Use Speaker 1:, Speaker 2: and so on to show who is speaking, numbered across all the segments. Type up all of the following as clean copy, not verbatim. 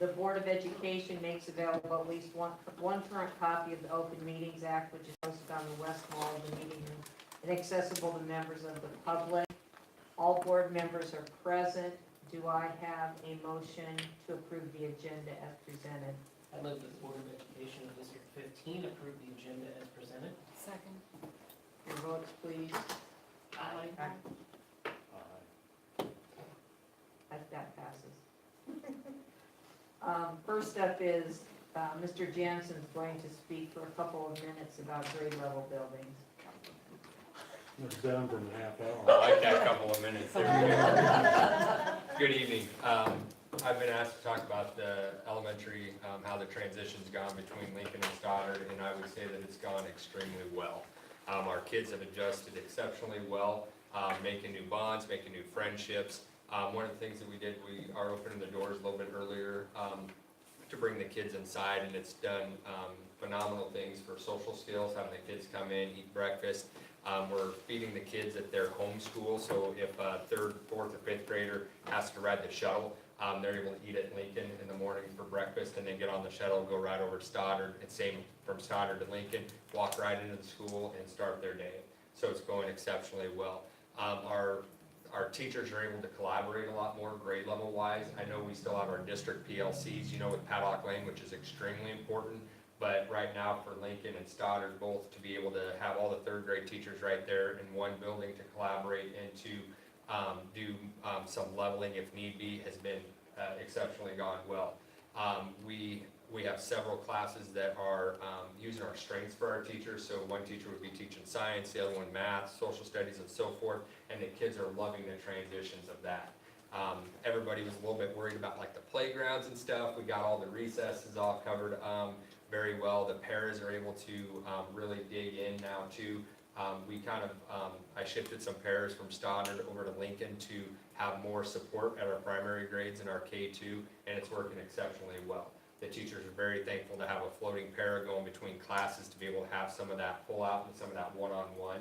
Speaker 1: The Board of Education makes available at least one current copy of the Open Meetings Act, which is posted on the west wall of the meeting room and accessible to members of the public. All board members are present. Do I have a motion to approve the agenda as presented?
Speaker 2: I move that the Board of Education of District 15 approve the agenda as presented.
Speaker 3: Second.
Speaker 1: Your votes, please.
Speaker 2: Aye.
Speaker 1: That passes. First up is Mr. Jansen's going to speak for a couple of minutes about grade level buildings.
Speaker 4: It's down from a half
Speaker 5: I
Speaker 4: hour.
Speaker 5: like that couple of minutes there. Good evening. I've been asked to talk about the elementary, how the transition's gone between Lincoln and Stoddard, and I would say that it's gone extremely well. Our kids have adjusted exceptionally well, making new bonds, making new friendships. One of the things that we did, we are opening the doors a little bit earlier to bring the kids inside, and it's done phenomenal things for social skills, having the kids come in, eat breakfast. We're feeding the kids at their home school, so if a third, fourth, or fifth grader has to ride the shuttle, they're able to eat at Lincoln in the morning for breakfast, and then get on the shuttle, go right over to Stoddard, and same from Stoddard to Lincoln, walk right into the school and start their day. So it's going exceptionally well. Our teachers are able to collaborate a lot more grade level wise. I know we still have our district PLCs, with Paddock Lane, which is extremely important. But right now for Lincoln and Stoddard both, to be able to have all the third grade teachers right there in one building to collaborate and to do some leveling if need be has been exceptionally gone well. We have several classes that are using our strengths for our teachers. So one teacher would be teaching science, the other one math, social studies, and so forth. And the kids are loving the transitions of that. Everybody was a little bit worried about like the playgrounds and stuff. We got all the recesses all covered very well. The paras are able to really dig in now too. I shifted some paras from Stoddard over to Lincoln to have more support at our primary grades in our K2, and it's working exceptionally well. The teachers are very thankful to have a floating para going between classes to be able to have some of that pull out and some of that one-on-one.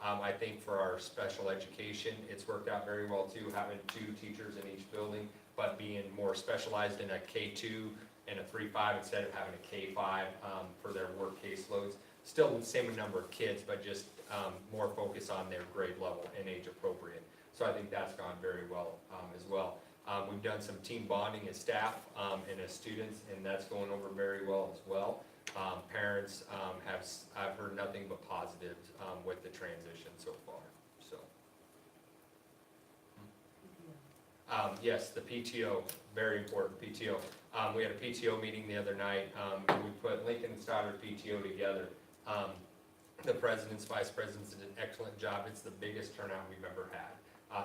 Speaker 5: I think for our special education, it's worked out very well too, having two teachers in each building, but being more specialized in a K2 and a 3-5 instead of having a K5 for their work caseloads. Still the same number of kids, but just more focus on their grade level and age appropriate. So I think that's gone very well as well. We've done some team bonding as staff and as students, and that's going over very well as well. Parents I've heard nothing but positives with the transition so far. So, yes, the PTO, very important PTO. We had a PTO meeting the other night. We put Lincoln and Stoddard PTO together. The presidents, vice presidents did an excellent job. It's the biggest turnout we've ever had.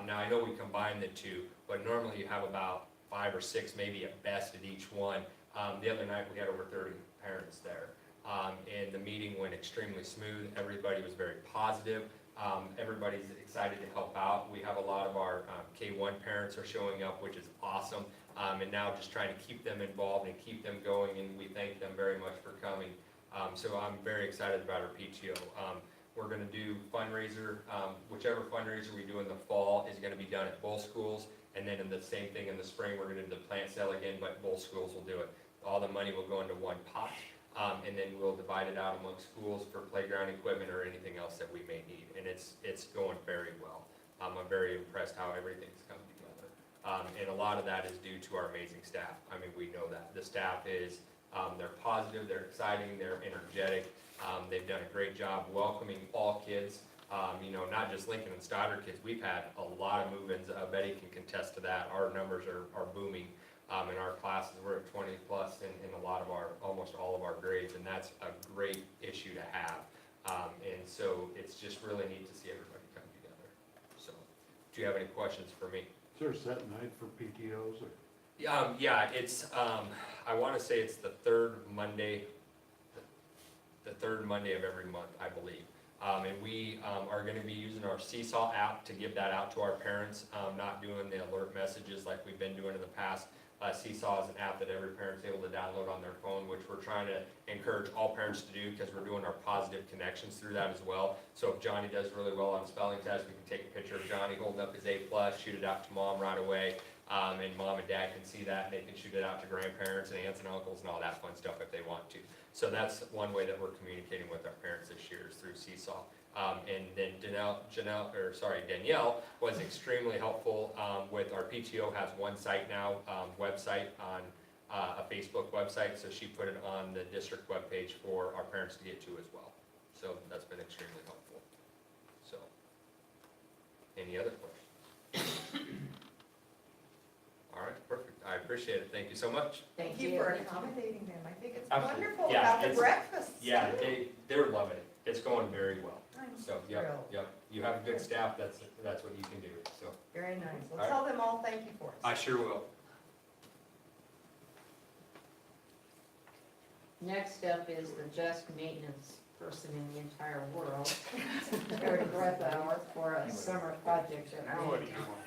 Speaker 5: Now I know we combined the two, but normally you have about 5 or 6, maybe at best at each one. The other night we had over 30 parents there. And the meeting went extremely smooth. Everybody was very positive. Everybody's excited to help out. We have a lot of our K1 parents are showing up, which is awesome. And now just trying to keep them involved and keep them going, and we thank them very much for coming. So I'm very excited about our PTO. We're going to do fundraiser. Whichever fundraiser we do in the fall is going to be done at both schools, and then in the same thing in the spring we're going to do the plant sale again, but both schools will do it. All the money will go into one pot, and then we'll divide it out amongst schools for playground equipment or anything else that we may need, and it's going very well. I'm very impressed how everything's come together, and a lot of that is due to our amazing staff. I mean, we know that the staff is they're positive, they're exciting, they're energetic. They've done a great job welcoming all kids, not just Lincoln and Stoddard kids. We've had a lot of move-ins. Betty can contest to that. Our numbers are booming in our classes. We're at 20 plus in a lot of almost all of our grades, and that's a great issue to have. And so it's just really neat to see everybody come together. So, do you have any questions for me?
Speaker 4: Is there a set night for PTOs? Or?
Speaker 5: Yeah, it's, I want to say it's the third Monday of every month, I believe. And we are going to be using our Seesaw app to give that out to our parents, not doing the alert messages like we've been doing in the past. Seesaw is an app that every parent's able to download on their phone, which we're trying to encourage all parents to do because we're doing our positive connections through that as well. So if Johnny does really well on a spelling test, we can take a picture of Johnny holding up his A+, shoot it out to mom right away. And mom and dad can see that, and they can shoot it out to grandparents and aunts and uncles and all that fun stuff if they want to. So that's one way that we're communicating with our parents this year is through Seesaw. And then Danielle was extremely helpful with our PTO has one site now, website on a Facebook website, so she put it on the district webpage for our parents to get to as well. So that's been extremely helpful. So, any other questions? All right, perfect. I appreciate it. Thank you so much.
Speaker 1: Thank
Speaker 3: you
Speaker 1: you.
Speaker 3: for accommodating them. I think it's
Speaker 5: Absolutely.
Speaker 3: wonderful
Speaker 5: Yeah,
Speaker 3: about the
Speaker 5: it's-
Speaker 3: breakfast.
Speaker 5: Yeah, they're loving it. It's going very well.
Speaker 3: I'm
Speaker 5: So,
Speaker 3: thrilled.
Speaker 5: yep. You have a good staff, that's what you can do, so.
Speaker 3: Very nice.
Speaker 5: All
Speaker 3: Well,
Speaker 5: right.
Speaker 3: tell them all thank you for us.
Speaker 5: I sure will.
Speaker 1: Next up is the just maintenance person in the entire world, Terry Breathauer, for a summer project that
Speaker 4: Now
Speaker 1: we
Speaker 4: what do you want?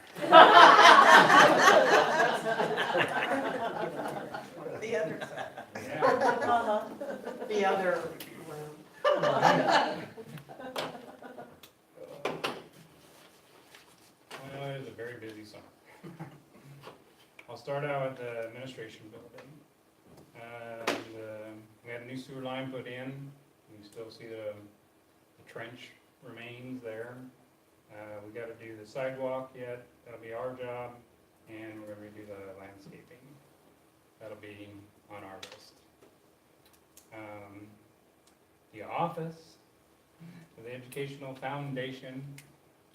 Speaker 3: The other side.
Speaker 4: Yeah.
Speaker 1: the other room.
Speaker 6: Well, it was a very busy summer. I'll start out with the administration building. We had a new sewer line put in. You still see the trench remains there. We gotta do the sidewalk yet, that'll be our job, and we're gonna redo the landscaping. That'll be on our list. The office, the educational foundation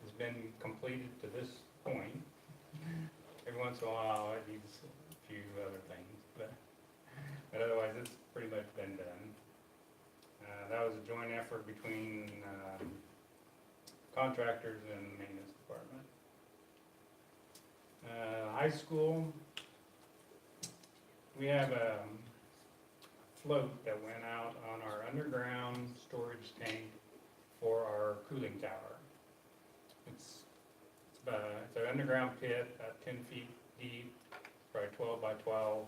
Speaker 6: has been completed to this point. Every once in a while, it needs a few other things, but otherwise, it's pretty much been done. That was a joint effort between contractors and the maintenance department. High school, we have a float that went out on our underground storage tank for our cooling tower. It's an underground pit, about 10 feet deep, probably 12 by 12.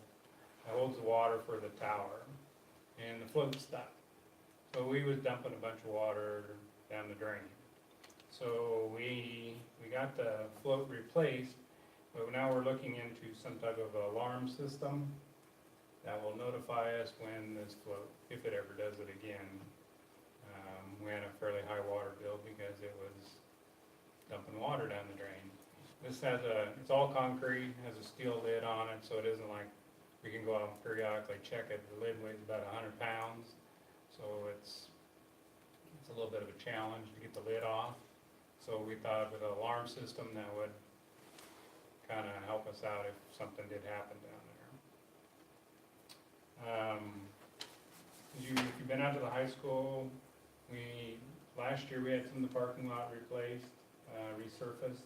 Speaker 6: It holds the water for the tower, and the float's stuck. So we was dumping a bunch of water down the drain. So we got the float replaced, but now we're looking into some type of alarm system that will notify us when this float, if it ever does it again. We had a fairly high water bill because it was dumping water down the drain. This has it's all concrete, has a steel lid on it, so it isn't like we can go out and periodically check it. The lid weighs about 100 pounds, so it's a little bit of a challenge to get the lid off. So we thought with an alarm system that would kind of help us out if something did happen down there. If you've been out to the high school, last year we had some of the parking lot replaced, resurfaced.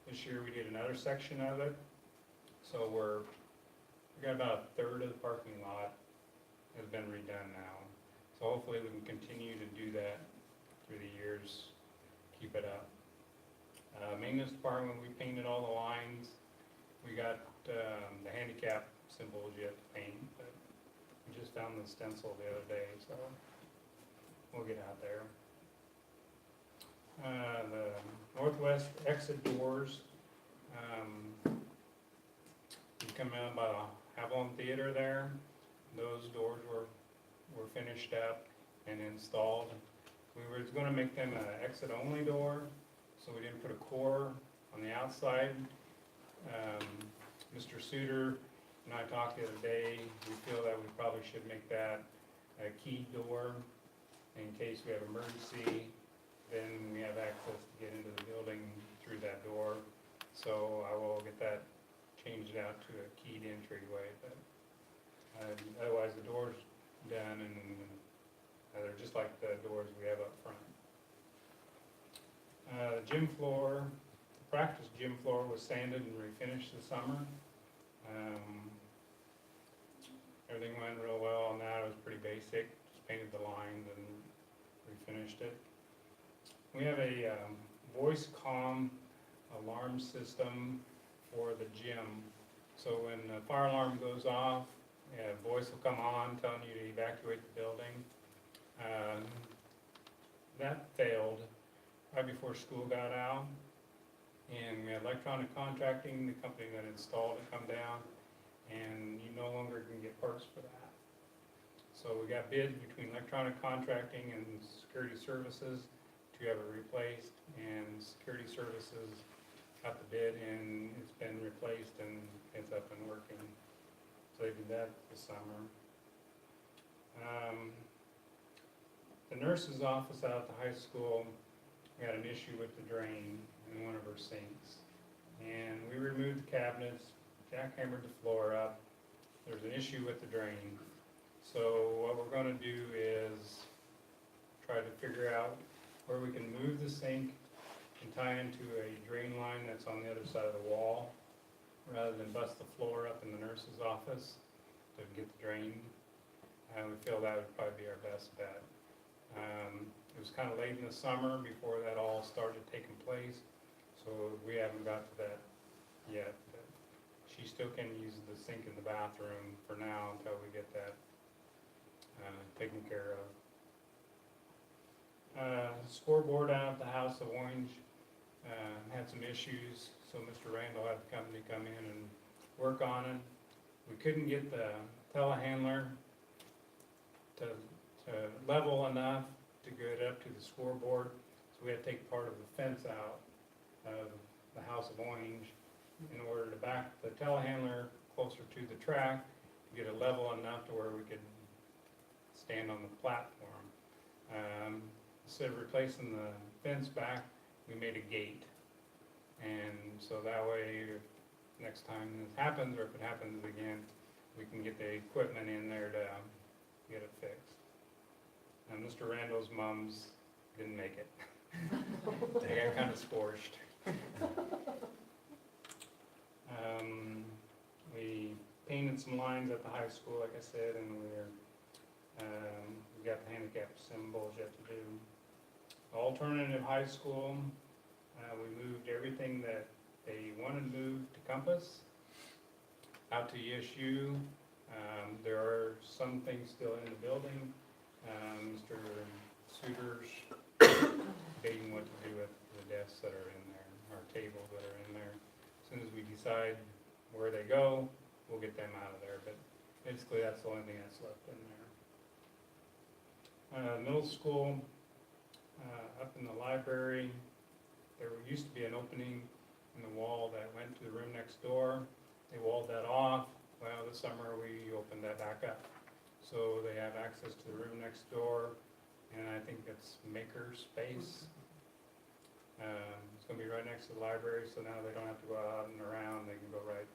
Speaker 6: This year we did another section of it. So we got about a third of the parking lot has been redone now. So hopefully we can continue to do that through the years, keep it up. Maintenance department, we painted all the lines. We got the handicap symbols yet to paint, but we just found the stencil the other day, so we'll get out there. The northwest exit doors, you come in by the Avalon Theater there. Those doors were finished up and installed. We were going to make them an exit-only door, so we didn't put a core on the outside. Mr. Suter and I talked the other day. We feel that we probably should make that a key door in case we have emergency. Then we have access to get into the building through that door. So I will get that changed out to a keyed entryway. But otherwise, the door's done, and they're just like the doors we have up front. The gym floor, the practice gym floor was sanded and refinished this summer. Everything went real well on that. It was pretty basic. Just painted the lines and refinished it. We have a voice comm alarm system for the gym. So when the fire alarm goes off, a voice will come on telling you to evacuate the building. That failed right before school got out, And we had electronic contracting, the company that installed it come down, and you no longer can get parts for that. So we got bids between electronic contracting and security services to have it replaced, and security services got the bid and it's been replaced and it's up and working. So they did that this summer. The nurse's office out at the high school got an issue with the drain in one of her sinks. And we removed the cabinets, jackhammered the floor up. There's an issue with the drain. So what we're gonna do is try to figure out where we can move the sink and tie into a drain line that's on the other side of the wall, rather than bust the floor up in the nurse's office to get the drain. We feel that would probably be our best bet. It was kind of late in the summer before that all started taking place, so we haven't got to that yet. But she still can use the sink in the bathroom for now until we get that taken care of. Scoreboard out at the House of Orange had some issues, so Mr. Randall had the company come in and work on it. We couldn't get the telehandler to level enough to get up to the scoreboard, so we had to take part of the fence out of the House of Orange in order to back the telehandler closer to the track to get it level enough to where we could stand on the platform. Instead of replacing the fence back, we made a gate. And so that way, if next time this happens, or if it happens again, we can get the equipment in there to get it fixed. And Mr. Randall's mums didn't make it. They got kind of scorched. We painted some lines at the high school, like I said, and we got the handicap symbols yet to do. Alternative high school, we moved everything that they wanted moved to Compass out to ESU. There are some things still in the building. Mr. Suter's debating what to do with the desks that are in there, or tables that are in there. As soon as we decide where they go, we'll get them out of there, but basically that's the only thing that's left in there. Middle school, up in the library, there used to be an opening in the wall that went to the room next door. They walled that off. Well, this summer we opened that back up. So they have access to the room next door, and I think it's maker space. It's gonna be right next to the library, so now they don't have to go out and around, they can go right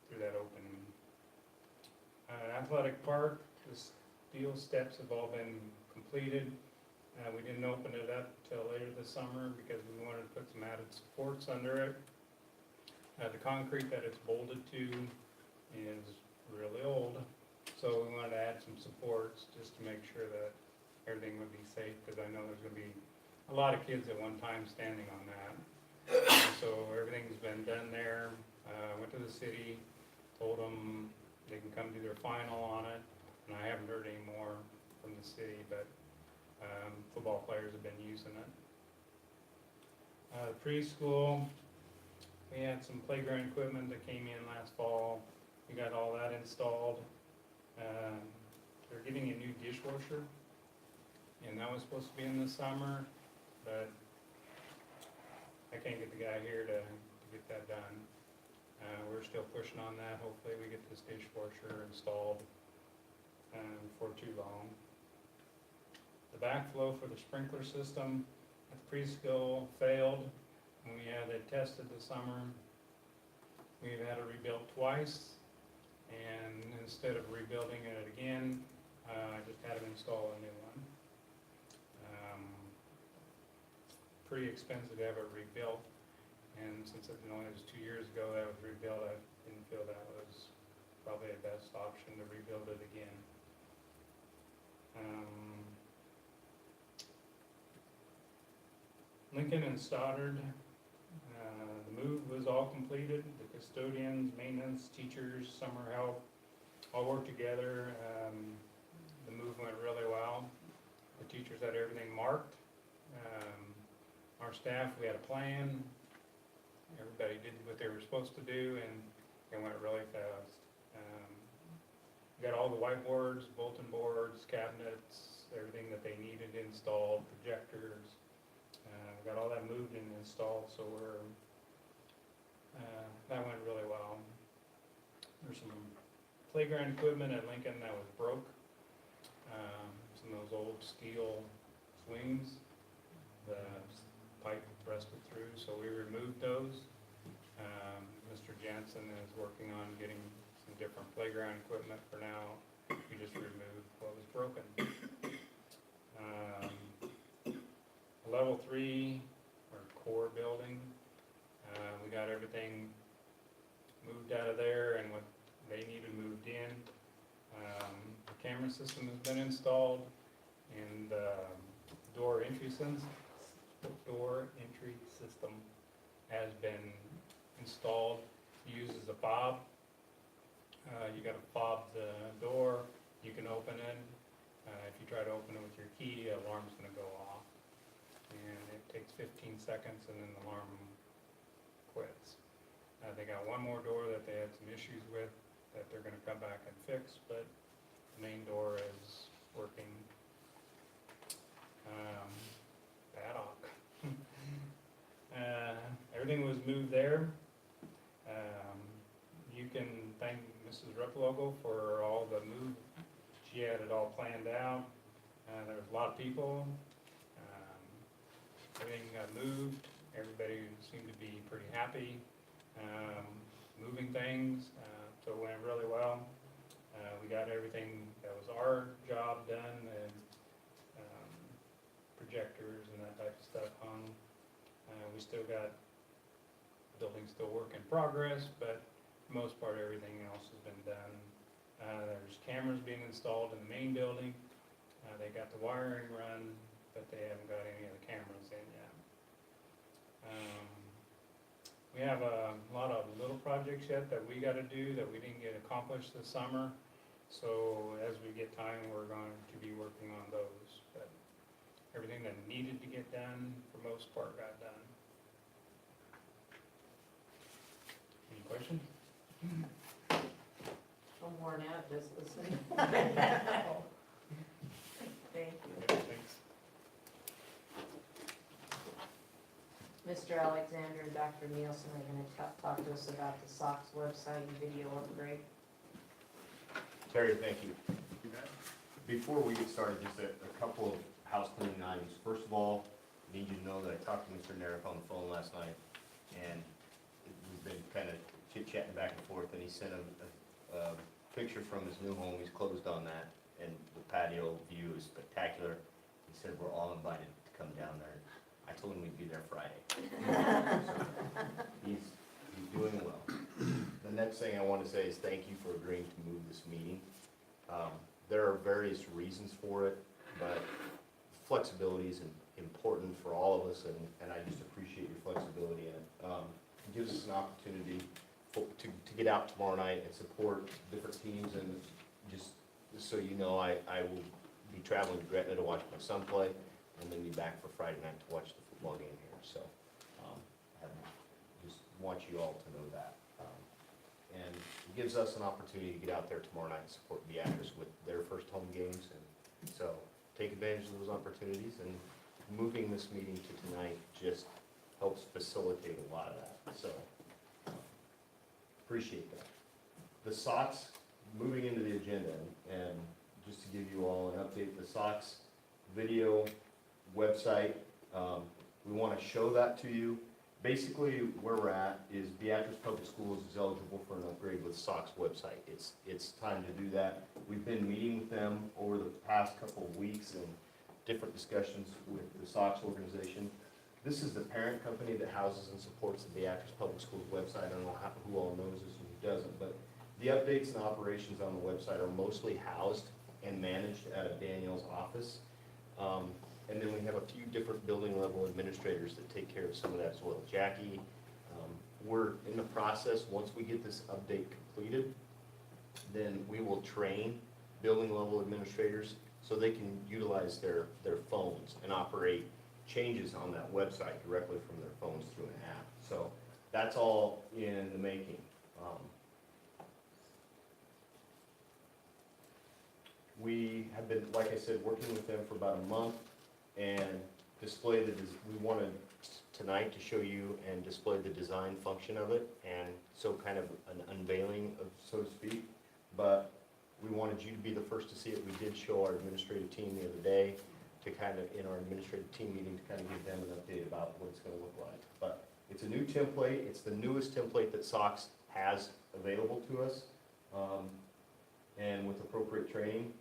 Speaker 6: through that opening. Athletic park, the steel steps have all been completed. We didn't open it up till later this summer because we wanted to put some added supports under it. The concrete that it's bolted to is really old, so we wanted to add some supports just to make sure that everything would be safe, because I know there's gonna be a lot of kids at one time standing on that. So everything's been done there. Went to the city, told them they can come do their final on it, and I haven't heard any more from the city, but football players have been using it. Preschool, we had some playground equipment that came in last fall. We got all that installed. They're getting a new dishwasher, and that was supposed to be in the summer, but I can't get the guy here to get that done. We're still pushing on that. Hopefully we get this dishwasher installed before too long. The backflow for the sprinkler system at the preschool failed, and we had it tested this summer. We've had it rebuilt twice, and instead of rebuilding it again, I just had them install a new one. Pretty expensive to have it rebuilt, and since it only was 2 years ago that was rebuilt, I didn't feel that was probably the best option to rebuild it again. Lincoln and Stoddard, the move was all completed. The custodians, maintenance, teachers, summer help, all worked together. The move went really well. The teachers had everything marked. our staff, we had a plan. Everybody did what they were supposed to do, and it went really fast. We got all the whiteboards, bulletin boards, cabinets, everything that they needed installed, projectors. We got all that moved and installed, so that went really well. There's some playground equipment at Lincoln that was broke. Some of those old steel swings, the pipe rusted through, so we removed those. Mr. Jensen is working on getting some different playground equipment for now. We just removed what was broken. Level 3, or core building, we got everything moved out of there and what they needed moved in. The camera system has been installed, and the door entry system has been installed. It uses a fob. You gotta fob the door, you can open it. If you try to open it with your key, the alarm's gonna go off. And it takes 15 seconds and then the alarm quits. They got one more door that they had some issues with that they're gonna come back and fix, but the main door is working. Bad ock. Everything was moved there. You can thank Mrs. Replogo for all the move. She had it all planned out. There was a lot of people. Everything got moved. Everybody seemed to be pretty happy. Moving things, so it went really well. We got everything that was our job done, and projectors and that type of stuff hung. We still got, building's still work in progress, but for the most part, everything else has been done. There's cameras being installed in the main building. They got the wiring run, but they haven't got any of the cameras in yet. We have a lot of little projects yet that we gotta do that we didn't get accomplished this summer. So as we get time, we're going to be working on those. But everything that needed to get done, for most part, got done. Any questions?
Speaker 1: I'm worn out just listening. Thank you.
Speaker 6: Thanks.
Speaker 1: Mr. Alexander and Dr. Nielsen are going to talk to us about the SOX website and video upgrade.
Speaker 7: Terry, thank you. Before we get started, just a couple of house cleaning items. First of all, I need you to know that I talked to Mr. Narek on the phone last night, and we've been kind of chit-chatting back and forth, and he sent a picture from his new home. He's closed on that, and the patio view is spectacular. He said we're all invited to come down there. I told him we'd be there Friday. So he's doing well. The next thing I want to say is thank you for agreeing to move this meeting. There are various reasons for it, but flexibility is important for all of us, and I just appreciate your flexibility in it. It gives us an opportunity to get out tomorrow night and support different teams, and just so you know, I will be traveling to Gretna to watch my son play, and then be back for Friday night to watch the football game here. So I just want you all to know that. And it gives us an opportunity to get out there tomorrow night and support Beatrice with their first home games. And so take advantage of those opportunities, and moving this meeting to tonight just helps facilitate a lot of that. So appreciate that. The SOX, moving into the agenda, and just to give you all an update, the SOX video website, we want to show that to you. Basically, where we're at is Beatrice Public Schools is eligible for an upgrade with SOX website. It's time to do that. We've been meeting with them over the past couple of weeks and different discussions with the SOX organization. This is the parent company that houses and supports the Beatrice Public Schools website. I don't know who all knows this and who doesn't, but the updates and operations on the website are mostly housed and managed out of Danielle's office. And then we have a few different building level administrators that take care of some of that as well. Jackie, we're in the process, once we get this update completed, then we will train building level administrators so they can utilize their phones and operate changes on that website directly from their phones through an app. So that's all in the making. We have been, like I said, working with them for about a month and display we wanted tonight to show you and display the design function of it, and so kind of an unveiling of, so to speak. But we wanted you to be the first to see it. We did show our administrative team the other day to kind of, in our administrative team meeting, to kind of give them an update about what it's gonna look like. But it's a new template. It's the newest template that SOX has available to us. And with appropriate training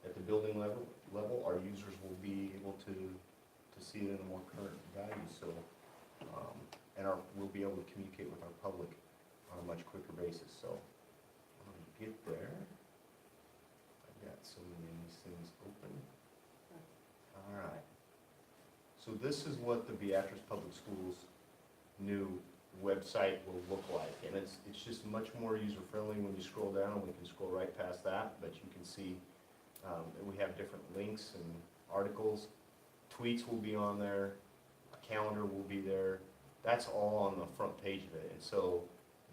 Speaker 7: at the building level, our users will be able to see it in a more current value. So, and we'll be able to communicate with our public on a much quicker basis. So, I'm gonna get there. I've got so many of these things open. All right. So this is what the Beatrice Public Schools new website will look like. And it's just much more user-friendly when you scroll down. We can scroll right past that, but you can see that we have different links and articles. Tweets will be on there. A calendar will be there. That's all on the front page of it. And so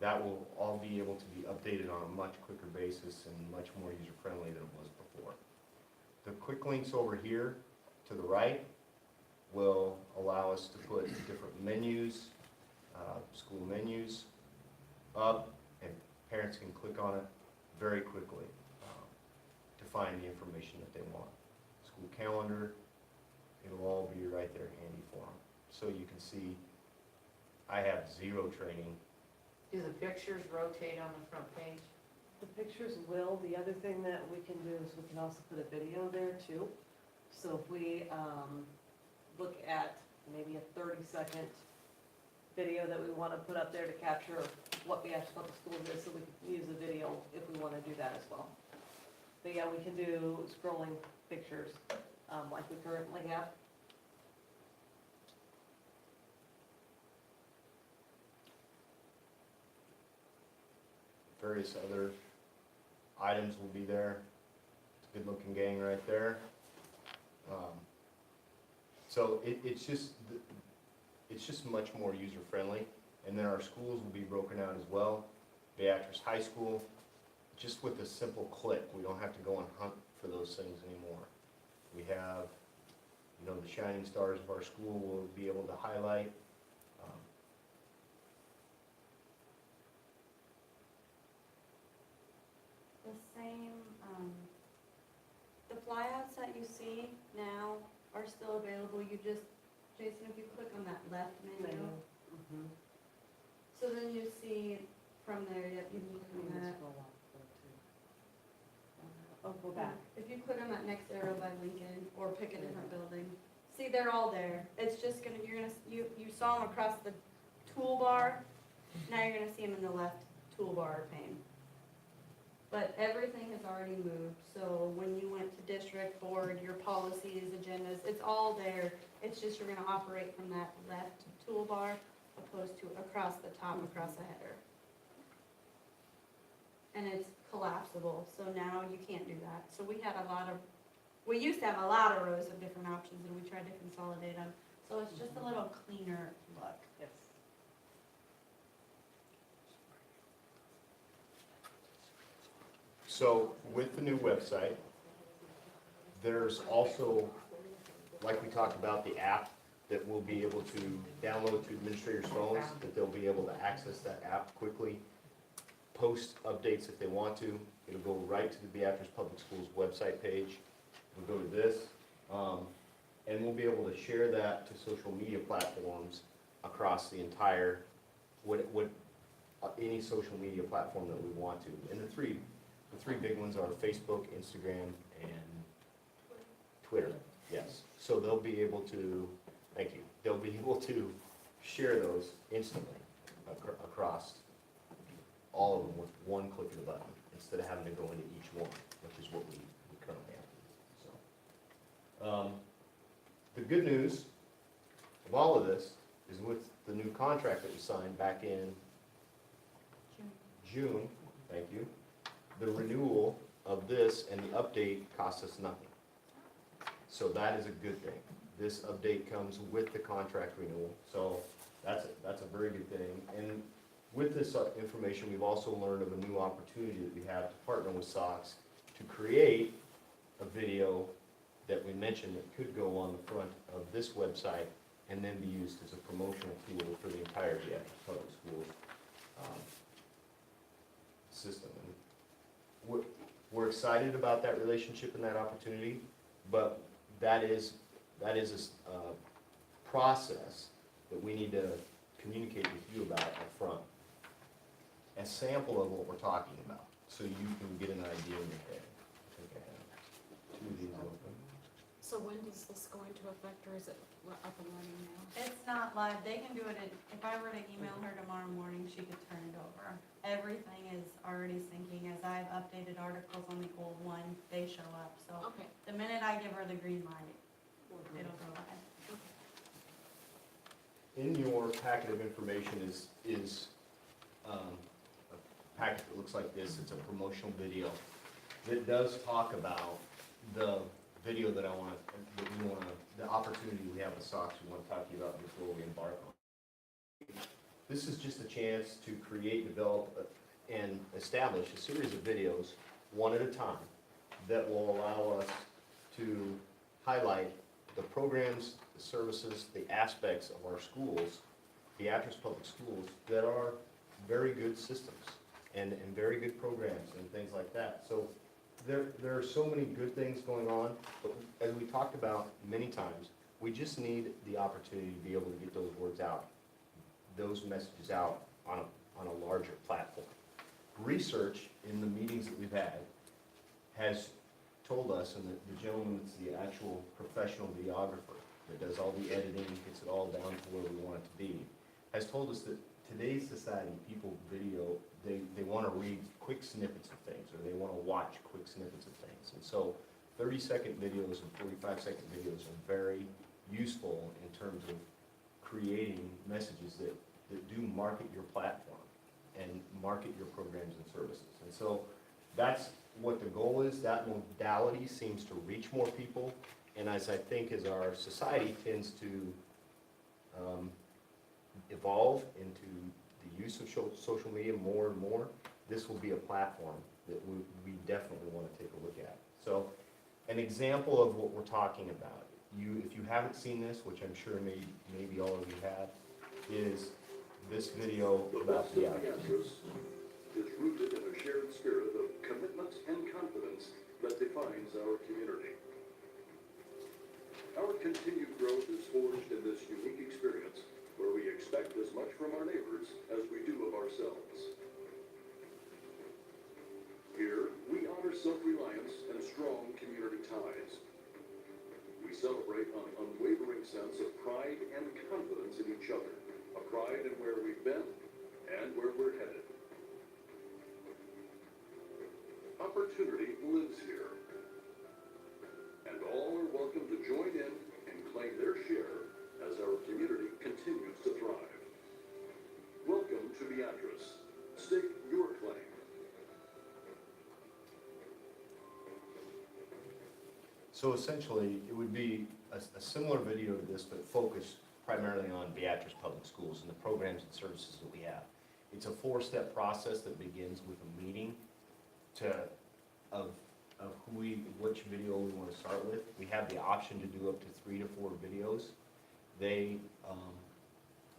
Speaker 7: that will all be able to be updated on a much quicker basis and much more user-friendly than it was before. The quick links over here to the right will allow us to put different menus, school menus up, and parents can click on it very quickly to find the information that they want. School calendar, it'll all be right there handy for them. So you can see, I have 0 training.
Speaker 1: Do the pictures rotate on the front page?
Speaker 8: The pictures will. The other thing that we can do is we can also put a video there too. So if we look at maybe a 30-second video that we want to put up there to capture what the actual public schools is, so we can use a video if we want to do that as well. But yeah, we can do scrolling pictures like we currently have.
Speaker 7: Various other items will be there. It's a good-looking gang right there. So it's just much more user-friendly. And then our schools will be broken out as well. Beatrice High School, just with a simple click, we don't have to go and hunt for those things anymore. We have, the shining stars of our school will be able to highlight.
Speaker 9: The same, the flyouts that you see now are still available. You just, Jason, if you click on that left menu,
Speaker 8: Mhm.
Speaker 9: so then you see from there, yep, you can click on that.
Speaker 8: Oh, go back.
Speaker 9: If you click on that next arrow by Lincoln or pick a different building, see, they're all there. It's just gonna, you saw them across the toolbar, now you're gonna see them in the left toolbar pane. But everything has already moved, so when you went to district board, your policies, agendas, it's all there. It's just you're gonna operate from that left toolbar opposed to across the top, across the header. And it's collapsible, so now you can't do that. So we used to have a lot of rows of different options, and we tried to consolidate them. So it's just a little cleaner look.
Speaker 8: Yes.
Speaker 7: So with the new website, there's also, like we talked about, the app that we'll be able to download to administrators' phones, that they'll be able to access that app quickly, post updates if they want to. It'll go right to the Beatrice Public Schools website page. We'll go to this, and we'll be able to share that to social media platforms across the entire, any social media platform that we want to. And the three big ones are Facebook, Instagram, and Twitter. Yes. So they'll be able to, thank you, they'll be able to share those instantly across all of them with one click of the button, instead of having to go into each one, which is what we currently have to do. So, the good news of all of this is with the new contract that we signed back in June, thank you, the renewal of this and the update costs us nothing. So that is a good thing. this update comes with the contract renewal, so that's a very good thing. And with this information, we've also learned of a new opportunity that we have to partner with SOX to create a video that we mentioned that could go on the front of this website and then be used as a promotional tool for the entire Beatrice Public Schools system. And we're excited about that relationship and that opportunity, but that is a process that we need to communicate with you about up front. A sample of what we're talking about, so you can get an idea in your head. I think I have two of these open.
Speaker 10: So when does this go into effect, or is it up and running now?
Speaker 9: It's not live, they can do it, if I were to email her tomorrow morning, she could turn it over. Everything is already syncing, as I've updated articles on the old one, they show up, so
Speaker 10: Okay.
Speaker 9: the minute I give her the green light, it'll go live.
Speaker 7: In your packet of information is a packet that looks like this. It's a promotional video that does talk about the video that the opportunity we have with SOX we want to talk to you about before we embark on. This is just a chance to create, develop, and establish a series of videos, one at a time, that will allow us to highlight the programs, the services, the aspects of our schools, Beatrice Public Schools, that are very good systems and very good programs and things like that. So there are so many good things going on, but as we talked about many times, we just need the opportunity to be able to get those words out, those messages out on a larger platform. Research in the meetings that we've had has told us, and the gentleman that's the actual professional videographer that does all the editing, gets it all down to where we want it to be, has told us that today's society, people video, they want to read quick snippets of things, or they want to watch quick snippets of things. And so 30-second videos and 45-second videos are very useful in terms of creating messages that do market your platform and market your programs and services. And so that's what the goal is. That modality seems to reach more people, and as our society tends to evolve into the use of social media more and more, this will be a platform that we definitely want to take a look at. So an example of what we're talking about, if you haven't seen this, which I'm sure maybe all of you have, is this video about the
Speaker 11: Beatrice is rooted in a shared spirit of commitment and confidence that defines our community. Our continued growth is forged in this unique experience where we expect as much from our neighbors as we do of ourselves. Here, we honor self-reliance and strong community ties. We celebrate an unwavering sense of pride and confidence in each other, a pride in where we've been and where we're headed. Opportunity lives here, and all are welcome to join in and claim their share as our community continues to thrive. Welcome to Beatrice. Stake your claim.
Speaker 7: So essentially, it would be a similar video to this, but focused primarily on Beatrice Public Schools and the programs and services that we have. It's a 4-step process that begins with a meeting of which video we want to start with. We have the option to do up to 3 to 4 videos.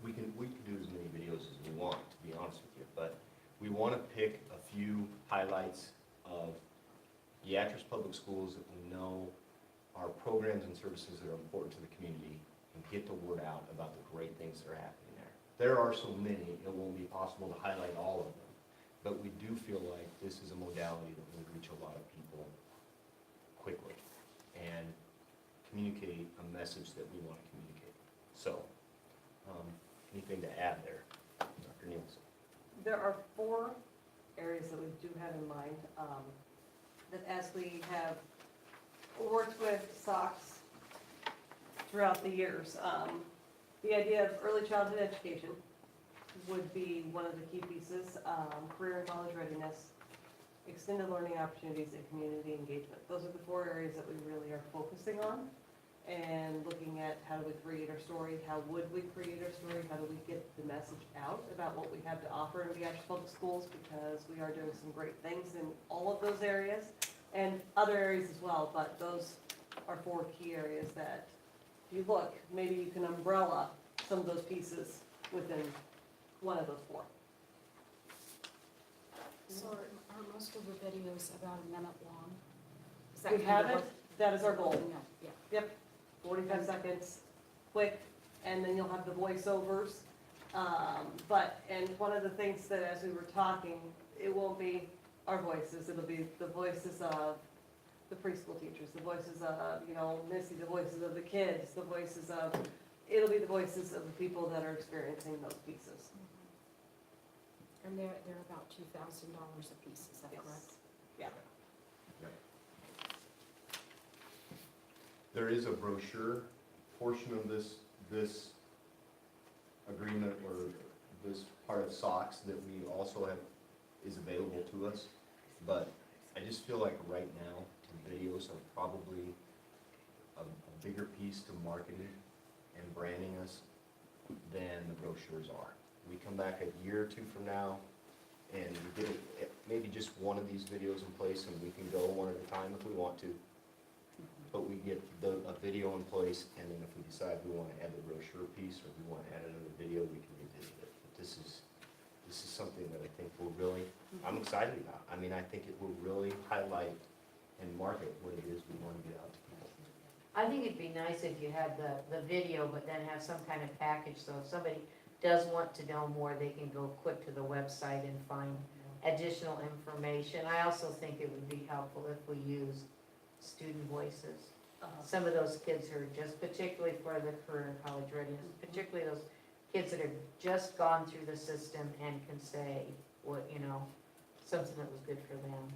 Speaker 7: We can do as many videos as we want, to be honest with you, but we want to pick a few highlights of Beatrice Public Schools that we know are programs and services that are important to the community, and get the word out about the great things that are happening there. There are so many, it won't be possible to highlight all of them, but we do feel like this is a modality that will reach a lot of people quickly and communicate a message that we want to communicate. So, anything to add there, Dr. Nielsen?
Speaker 8: There are 4 areas that we do have in mind, that as we have worked with SOX throughout the years, the idea of early childhood education would be one of the key pieces, career and college readiness, extended learning opportunities, and community engagement. Those are the 4 areas that we really are focusing on. and looking at how do we create our story, how would we create our story, how do we get the message out about what we have to offer in Beatrice Public Schools, because we are doing some great things in all of those areas, and other areas as well, but those are 4 key areas that, if you look, maybe you can umbrella some of those pieces within one of those 4.
Speaker 10: So are most of the videos about a minute long? Is that
Speaker 8: We
Speaker 10: kind of
Speaker 8: have it, that is our goal.
Speaker 10: what- Yeah, yeah.
Speaker 8: 45 seconds, quick, and then you'll have the voiceovers. And one of the things that as we were talking, it won't be our voices, it'll be the voices of the preschool teachers, the voices of, Missy, the voices of the kids, it'll be the voices of the people that are experiencing those pieces.
Speaker 10: And they're about $2,000 a piece, is that correct?
Speaker 8: Yeah.
Speaker 7: There is a brochure portion of this agreement or this part of SOX that we also have, is available to us. But I just feel like right now, the videos are probably a bigger piece to marketing and branding us than the brochures are. We come back a year or 2 from now and we get maybe just one of these videos in place and we can go one at a time if we want to. But we get a video in place, and then if we decide we want to add the brochure piece, or we want to add another video, we can revisit it. But this is something that I think will really, I'm excited about. I mean, I think it will really highlight and market what it is we want to get out to people.
Speaker 1: I think it'd be nice if you had the video, but then have some kind of package, so if somebody does want to know more, they can go quick to the website and find additional information. I also think it would be helpful if we used student voices. Some of those kids who are just, particularly for the career and college readiness, particularly those kids that have just gone through the system and can say what, something that was good for them,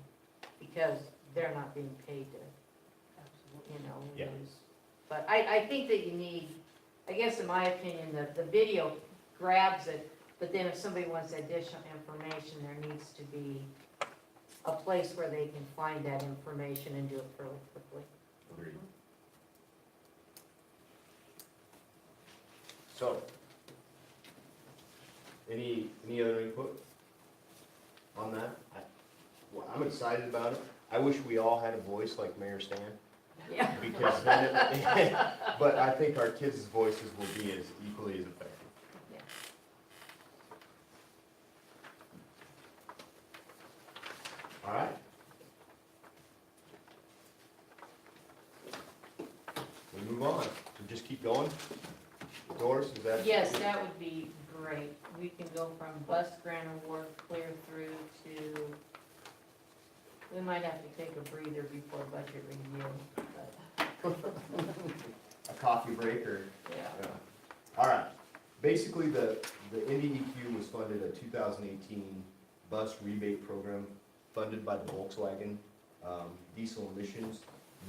Speaker 1: because they're not being paid to,
Speaker 7: Yeah.
Speaker 1: use. But I think that you need, I guess in my opinion, the video grabs it, but then if somebody wants additional information, there needs to be a place where they can find that information and do it fairly quickly.
Speaker 7: Agreed. So, any other input on that? Well, I'm excited about it. I wish we all had a voice like Mayor Stan,
Speaker 1: Yeah.
Speaker 7: because then but I think our kids' voices will be as equally as effective.
Speaker 1: Yeah.
Speaker 7: All right. We move on. So just keep going. Doris, is that?
Speaker 1: Yes, that would be great. We can go from bus grant award clear through to, we might have to take a breather before budget review, but,
Speaker 7: A coffee break or?
Speaker 1: yeah.
Speaker 7: Yeah. All right. Basically, the NDEQ was funded a 2018 bus rebate program funded by the Volkswagen Diesel Emissions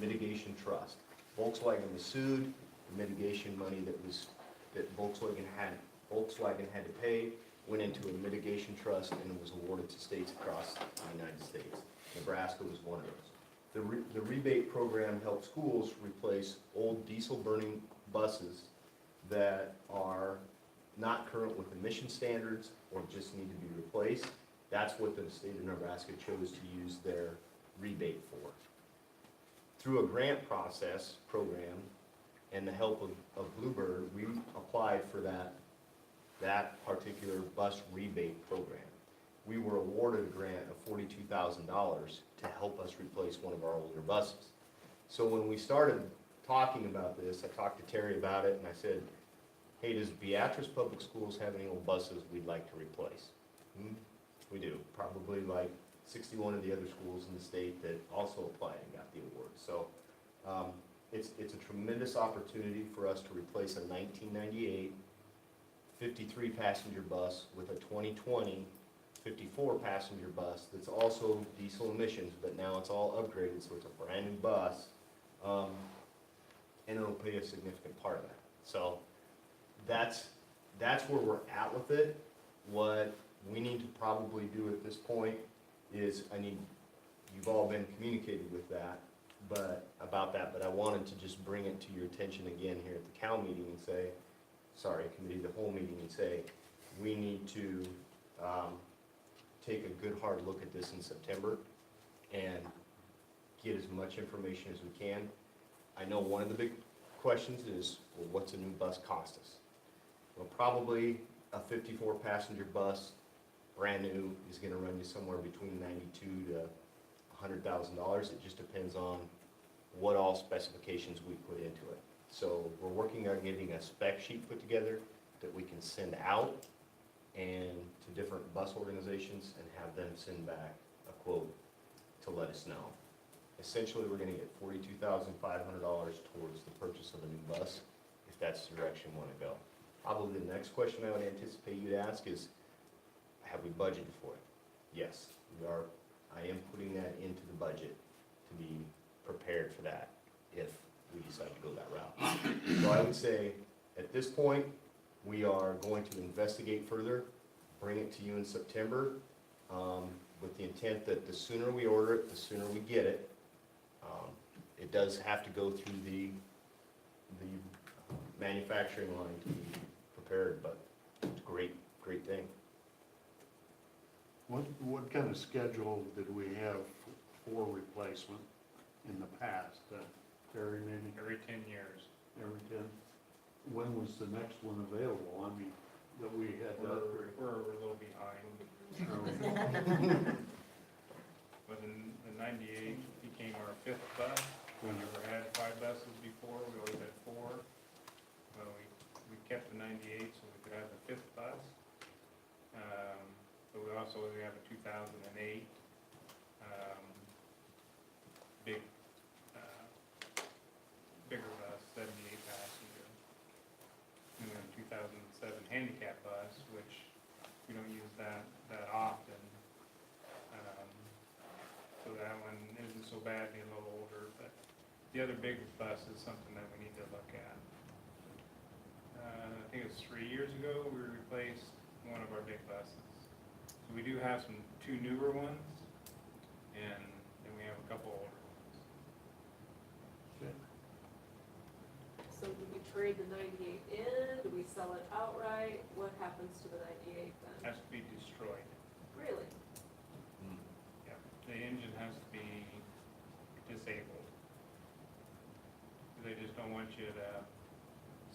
Speaker 7: Mitigation Trust. Volkswagen was sued. The mitigation money that Volkswagen had to pay went into a mitigation trust and was awarded to states across the United States. Nebraska was one of those. The rebate program helped schools replace old diesel burning buses that are not current with emission standards or just need to be replaced. That's what the state of Nebraska chose to use their rebate for. Through a grant process program and the help of Bluebird, we applied for that particular bus rebate program. We were awarded a grant of $42,000 to help us replace one of our older buses. So when we started talking about this, I talked to Terry about it and I said, hey, does Beatrice Public Schools have any old buses we'd like to replace? We do, probably like 61 of the other schools in the state that also applied and got the award. So it's a tremendous opportunity for us to replace a 1998 53 passenger bus with a 2020 54 passenger bus that's also diesel emissions, but now it's all upgraded, so it's a brand new bus. And it'll pay a significant part of that. So that's where we're at with it. What we need to probably do at this point is you've all been communicated with that. but I wanted to just bring it to your attention again here at the Cal meeting and say, sorry, committee, the whole meeting, and say, we need to, take a good hard look at this in September and get as much information as we can. I know one of the big questions is, well, what's a new bus cost us? Well, probably a 54-passenger bus, brand new, is gonna run you somewhere between $92,000 to $100,000. It just depends on what all specifications we put into it. So we're working on getting a spec sheet put together that we can send out and to different bus organizations and have them send back a quote to let us know. Essentially, we're gonna get $42,500 towards the purchase of a new bus, if that's the direction we wanna go. Probably the next question I would anticipate you'd ask is, have we budgeted for it? Yes, we are. I am putting that into the budget to be prepared for that if we decide to go that route. So I would say, at this point, we are going to investigate further, bring it to you in September, with the intent that the sooner we order it, the sooner we get it. It does have to go through the manufacturing line to be prepared, but it's a great thing.
Speaker 4: What kind of schedule did we have for replacement in the past? Terry, maybe
Speaker 6: Every 10 years.
Speaker 4: every 10? When was the next one available? I mean, that we had to upgrade?
Speaker 6: We're a little behind. But in 98 became our 5th bus. We never had 5 buses before, we always had 4. Well, we kept the 98 so we could have the 5th bus. But we also have a 2008 bigger bus, 78 passenger. And then 2007 handicap bus, which we don't use that often. So that one isn't so bad, being a little older, but the other big bus is something that we need to look at. I think it was 3 years ago, we replaced one of our big buses. So we do have 2 newer ones, and then we have a couple older ones.
Speaker 8: So do we trade the 98 in? Do we sell it outright? What happens to the 98 then?
Speaker 6: Has to be destroyed.
Speaker 8: Really?
Speaker 6: Yeah, the engine has to be disabled. They just don't want you to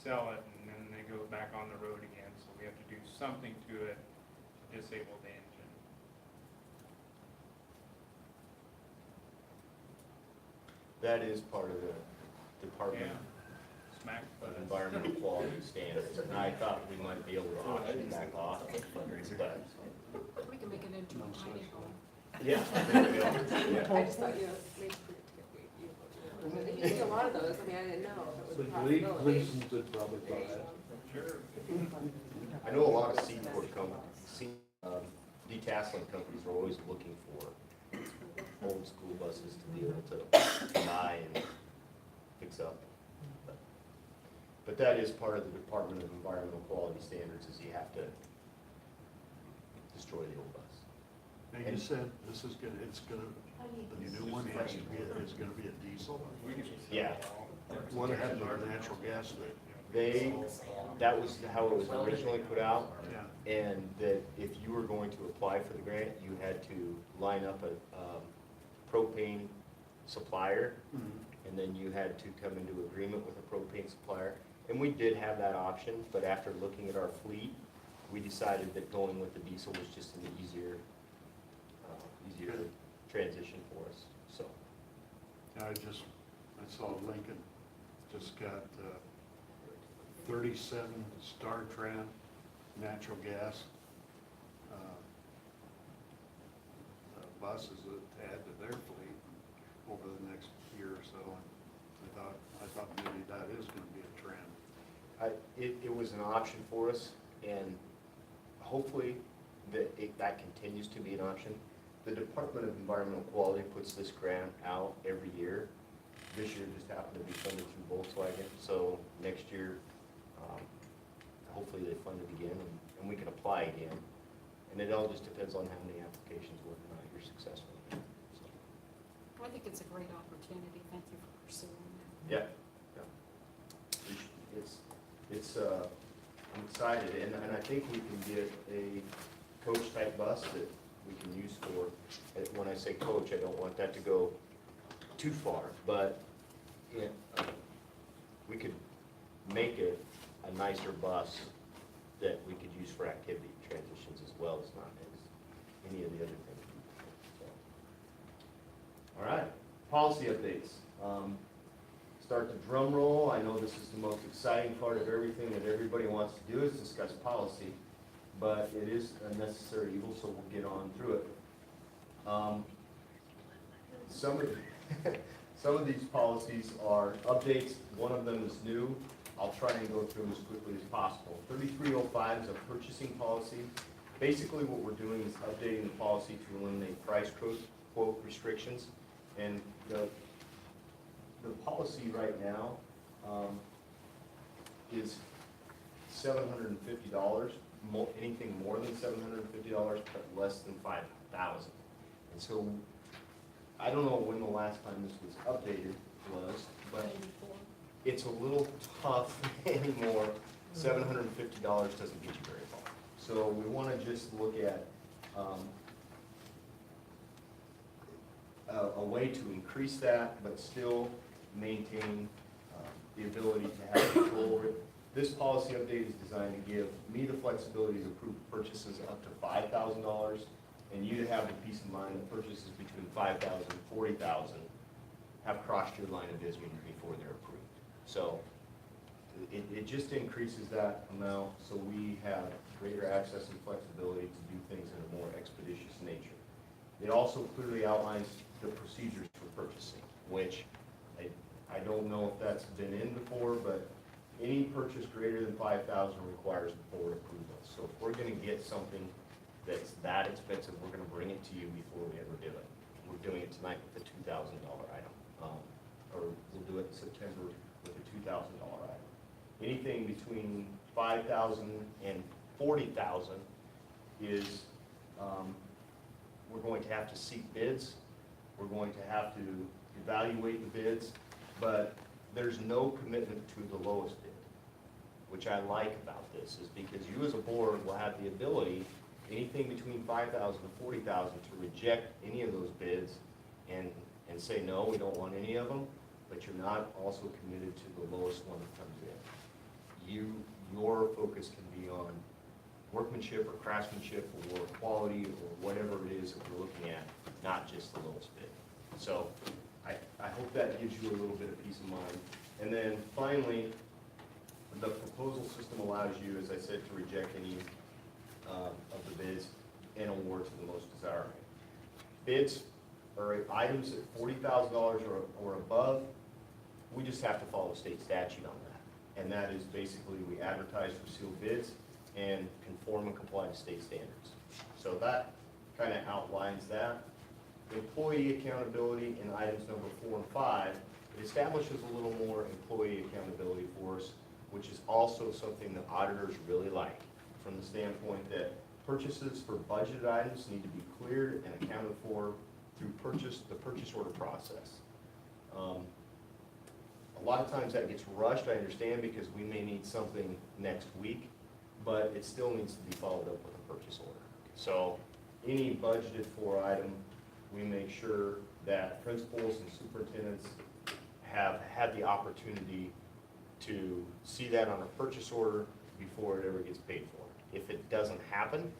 Speaker 6: sell it and then it goes back on the road again, so we have to do something to it to disable the engine.
Speaker 7: That is part of the Department
Speaker 6: Smack
Speaker 7: of
Speaker 6: bus.
Speaker 7: Environmental Quality Standards, and I thought we might be able to auction it back off, but,
Speaker 10: We can make it into a tiny home.
Speaker 7: yeah. there we go. Yeah.
Speaker 8: I just thought, maybe you see a lot of those, I mean, I didn't know if it
Speaker 4: So
Speaker 8: was a possibility.
Speaker 4: Gleason's would probably buy it.
Speaker 6: Sure.
Speaker 7: I know a lot of seaport companies, detasseling companies are always looking for old school buses to be able to buy and fix up. But that is part of the Department of Environmental Quality Standards, is you have to destroy the old bus.
Speaker 4: And you said this is gonna, the new one has to be, is gonna be a diesel?
Speaker 7: Yeah.
Speaker 4: What happened to the natural gas
Speaker 7: That was how it was originally put out,
Speaker 4: Yeah.
Speaker 7: and that if you were going to apply for the grant, you had to line up a propane supplier, and then you had to come into agreement with a propane supplier. And we did have that option, but after looking at our fleet, we decided that going with the diesel was just an easier transition for us, so.
Speaker 4: I saw Lincoln just got 37 Star Trend natural gas buses that add to their fleet over the next year or so. And I thought maybe that is gonna be a trend.
Speaker 7: It was an option for us, and hopefully that continues to be an option. The Department of Environmental Quality puts this grant out every year. This year just happened to be funded through Volkswagen, so next year, hopefully they fund it again, and we can apply again. And it all just depends on how many applications whether or not you're successful. So.
Speaker 10: I think it's a great opportunity. Thank you for pursuing that.
Speaker 7: Yeah. I'm excited, and I think we can get a coach-type bus that we can use for, when I say coach, I don't want that to go too far, but, yeah, we could make it a nicer bus that we could use for activity transitions as well as not as any of the other things. So. All right, policy updates. Start the drum roll. I know this is the most exciting part of everything that everybody wants to do is discuss policy, but it is a necessary evil, so we'll get on through it. Some of these policies are updates. One of them is new. I'll try and go through them as quickly as possible. 3305 is a purchasing policy. Basically what we're doing is updating the policy to eliminate price quote restrictions. And the policy right now is $750, anything more than $750, but less than $5,000. And so I don't know when the last time this was updated was, but it's a little tough anymore. $750 doesn't get you very far. So we want to just look at a way to increase that, but still maintain the ability to have control over it. This policy update is designed to give me the flexibility to approve purchases up to $5,000, and you to have the peace of mind that purchases between $5,000 and $40,000 have crossed your line of vision before they're approved. So it just increases that amount so we have greater access and flexibility to do things in a more expeditious nature. It also clearly outlines the procedures for purchasing, which I don't know if that's been in before, but any purchase greater than $5,000 requires board approval. So if we're gonna get something that's that expensive, we're gonna bring it to you before we ever do it. We're doing it tonight with a $2,000 item, or we'll do it in September with a $2,000 item. Anything between $5,000 and $40,000 is, we're going to have to seek bids. We're going to have to evaluate the bids, but there's no commitment to the lowest bid, which I like about this, is because you as a board will have the ability, anything between $5,000 and $40,000, to reject any of those bids and say, no, we don't want any of them, but you're not also committed to the lowest one that comes in. Your focus can be on workmanship or craftsmanship or quality or whatever it is that we're looking at, not just the lowest bid. So I hope that gives you a little bit of peace of mind. And then finally, the proposal system allows you, as I said, to reject any of the bids and award to the most desirable. Bids or items at $40,000 or above, we just have to follow state statute on that. And that is basically we advertise for sealed bids and conform and comply to state standards. So that kind of outlines that. Employee accountability in items number 4 and 5, it establishes a little more employee accountability for us, which is also something that auditors really like, from the standpoint that purchases for budgeted items need to be cleared and accounted for through the purchase order process. A lot of times that gets rushed, I understand, because we may need something next week, but it still needs to be followed up with a purchase order. So any budgeted for item, we make sure that principals and superintendents have had the opportunity to see that on a purchase order before it ever gets paid for. If it doesn't happen,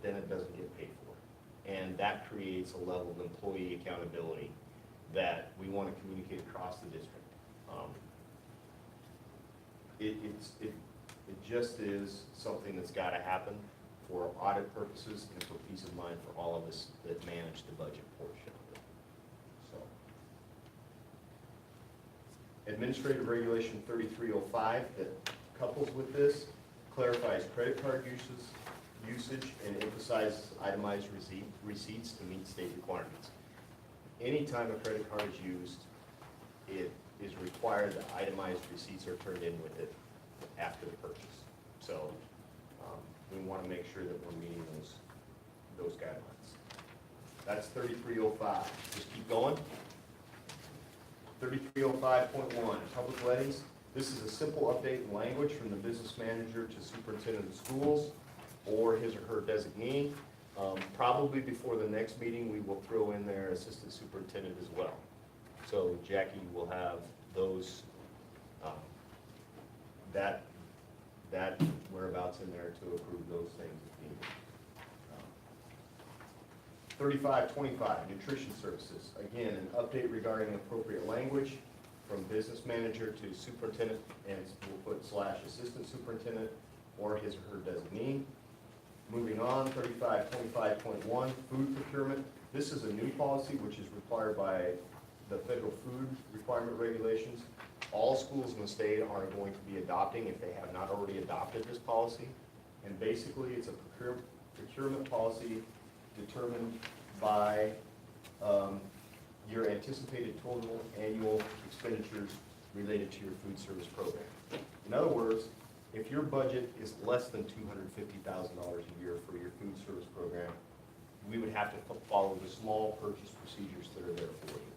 Speaker 7: then it doesn't get paid for. And that creates a level of employee accountability that we want to communicate across the district. It just is something that's got to happen for audit purposes and for peace of mind for all of us that manage the budget portion of it. So, Administrative Regulation 3305 that couples with this clarifies credit card usage and emphasizes itemized receipts to meet state requirements. Anytime a credit card is used, it is required that itemized receipts are turned in with it after the purchase. So we want to make sure that we're meeting those guidelines. That's 3305. Just keep going. 3305.1, public weddings. This is a simple update in language from the business manager to superintendent of schools or his or her designee. Probably before the next meeting, we will throw in their assistant superintendent as well. So Jackie will have those, that whereabouts in there to approve those things if needed. 3525, nutrition services. Again, an update regarding appropriate language from business manager to superintendent, and we'll put / assistant superintendent or his or her designee. Moving on, 3525.1, food procurement. This is a new policy which is required by the federal food requirement regulations. All schools in the state are going to be adopting, if they have not already adopted this policy. And basically, it's a procurement policy determined by your anticipated total annual expenditures related to your food service program. In other words, if your budget is less than $250,000 a year for your food service program, we would have to follow the small purchase procedures that are there for you.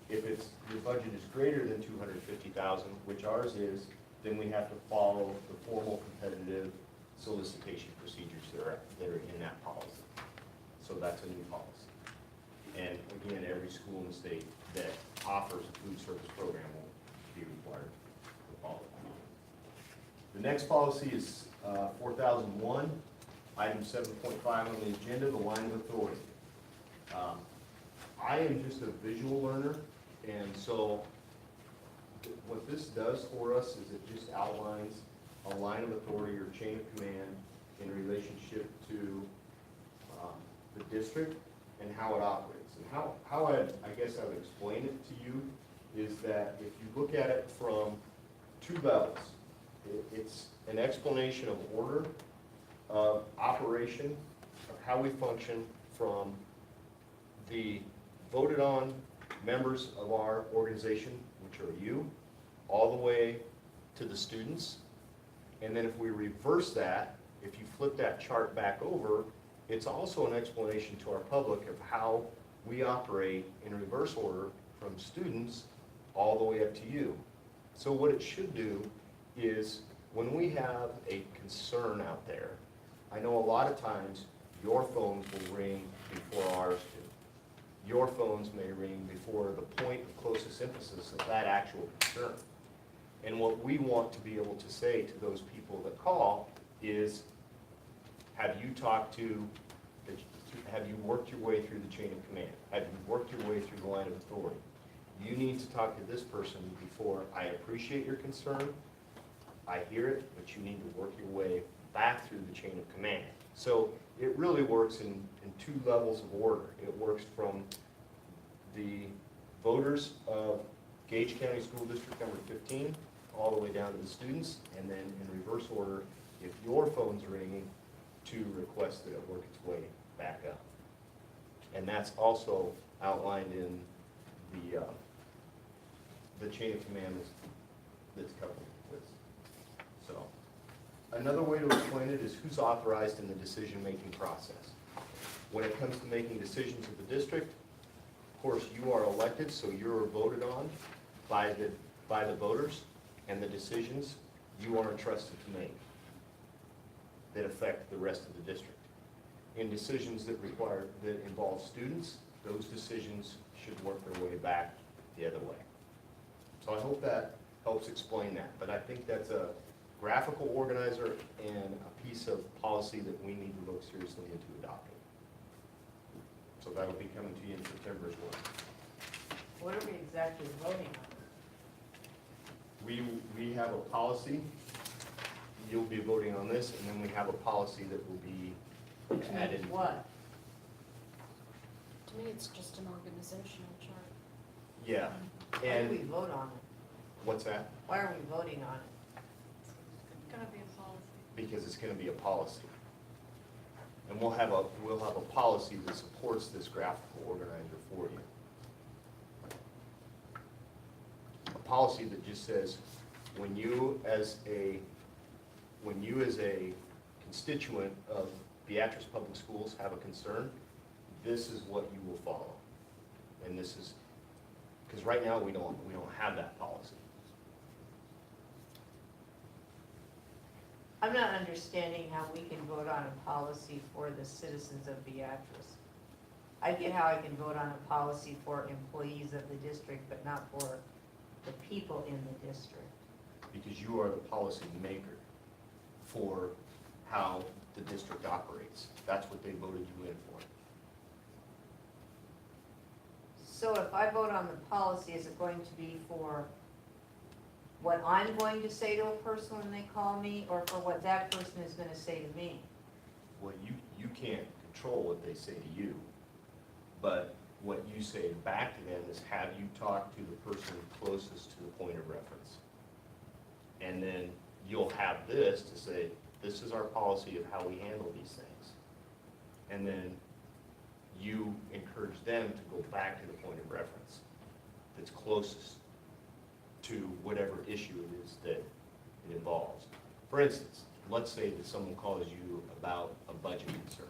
Speaker 7: If your budget is greater than $250,000, which ours is, then we have to follow the formal competitive solicitation procedures that are in that policy. So that's a new policy. And again, every school in the state that offers a food service program will be required to follow that. The next policy is 4001, item 7.5 on the agenda, the line of authority. I am just a visual learner, and so what this does for us is it just outlines a line of authority or chain of command in relationship to the district and how it operates. And how I guess I would explain it to you is that if you look at it from two levels, it's an explanation of order, of operation, of how we function from the voted on members of our organization, which are you, all the way to the students. And then if we reverse that, if you flip that chart back over, it's also an explanation to our public of how we operate in reverse order from students all the way up to you. So what it should do is when we have a concern out there, I know a lot of times your phones will ring before ours do. Your phones may ring before the point of closest emphasis of that actual concern. And what we want to be able to say to those people that call is, have you worked your way through the chain of command? Have you worked your way through the line of authority? You need to talk to this person before. I appreciate your concern, I hear it, but you need to work your way back through the chain of command. So it really works in two levels of order. It works from the voters of Gage County School District number 15 all the way down to the students, and then in reverse order, if your phone's ringing, to request that it work its way back up. And that's also outlined in the chain of command that's covered with. So another way to explain it is who's authorized in the decision-making process. When it comes to making decisions of the district, of course, you are elected, so you're voted on by the voters, and the decisions you are entrusted to make that affect the rest of the district. In decisions that involve students, those decisions should work their way back the other way. So I hope that helps explain that, but I think that's a graphical organizer and a piece of policy that we need to look seriously into adopting. So that'll be coming to you in September as well.
Speaker 1: What are we exactly voting on?
Speaker 7: We have a policy, you'll be voting on this, and then we have a policy that will be
Speaker 1: Which
Speaker 7: added.
Speaker 1: means what?
Speaker 10: To me, it's just an organizational chart.
Speaker 7: Yeah,
Speaker 1: Why do we
Speaker 7: and
Speaker 1: vote on it?
Speaker 7: what's that?
Speaker 1: Why are we voting on it?
Speaker 9: It's gonna be a policy.
Speaker 7: Because it's gonna be a policy. And we'll have a policy that supports this graphical organizer for you. A policy that just says, when you as a constituent of Beatrice Public Schools have a concern, this is what you will follow. And this is, because right now we don't have that policy.
Speaker 1: I'm not understanding how we can vote on a policy for the citizens of Beatrice. I get how I can vote on a policy for employees of the district, but not for the people in the district.
Speaker 7: Because you are the policy maker for how the district operates. That's what they voted you in for.
Speaker 1: So if I vote on the policy, is it going to be for what I'm going to say to a person when they call me, or for what that person is gonna say to me?
Speaker 7: Well, you can't control what they say to you, but what you say back to them is have you talk to the person closest to the point of reference. And then you'll have this to say, this is our policy of how we handle these things. And then you encourage them to go back to the point of reference that's closest to whatever issue it is that it involves. For instance, let's say that someone calls you about a budget concern.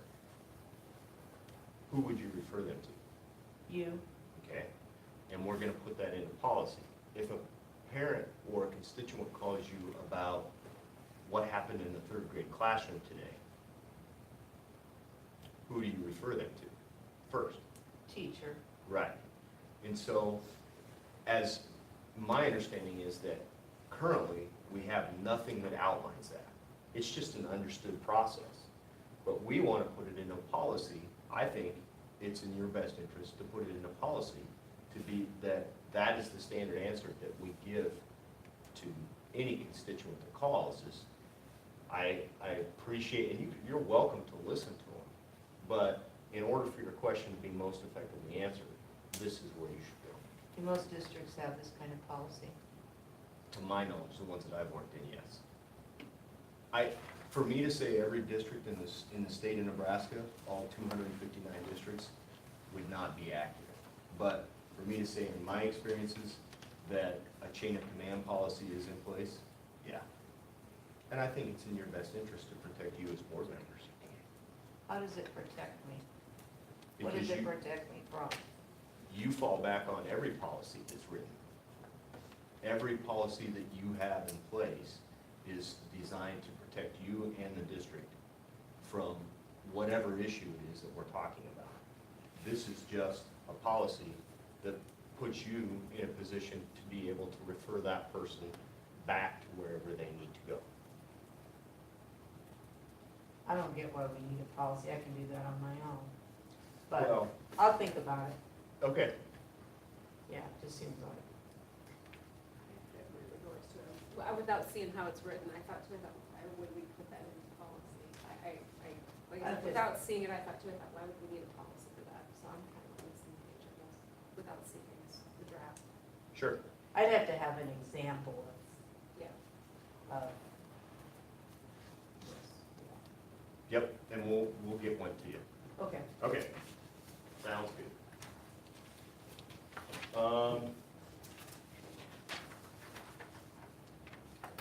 Speaker 7: Who would you refer them to?
Speaker 1: You,
Speaker 7: Okay? And we're gonna put that into policy. If a parent or a constituent calls you about what happened in the third grade classroom today, who do you refer them to first?
Speaker 1: teacher,
Speaker 7: Right. And so, as my understanding is that currently, we have nothing that outlines that. It's just an understood process. But we want to put it in a policy. I think it's in your best interest to put it in a policy to be that is the standard answer that we give to any constituent that calls is, I appreciate, and you're welcome to listen to them, but in order for your question to be most effectively answered, this is where you should go.
Speaker 1: do most districts have this kind of policy?
Speaker 7: To my knowledge, the ones that I've worked in, yes. For me to say every district in the state of Nebraska, all 259 districts, would not be accurate. But for me to say in my experiences that a chain of command policy is in place, yeah. And I think it's in your best interest to protect you as board members.
Speaker 1: How does it protect me? What does
Speaker 7: Because
Speaker 1: it protect me from?
Speaker 7: you fall back on every policy that's written. Every policy that you have in place is designed to protect you and the district from whatever issue it is that we're talking about. This is just a policy that puts you in a position to be able to refer that person back to wherever they need to go.
Speaker 1: I don't get why we need a policy, I can do that on my own. But
Speaker 7: Well,
Speaker 1: I'll think about it,
Speaker 7: okay,
Speaker 1: yeah, it just seems like.
Speaker 10: Without seeing how it's written, I thought to myself, why would we put that into policy? Like I said, without seeing it, I thought to myself, why would we need a policy for that? So I'm kind of on the same page, I guess, without seeing the draft.
Speaker 7: sure.
Speaker 1: I'd have to have an example
Speaker 10: Yeah.
Speaker 1: of this,
Speaker 7: Yep, and we'll get one to you.
Speaker 1: yeah. Okay.
Speaker 7: Okay, sounds good.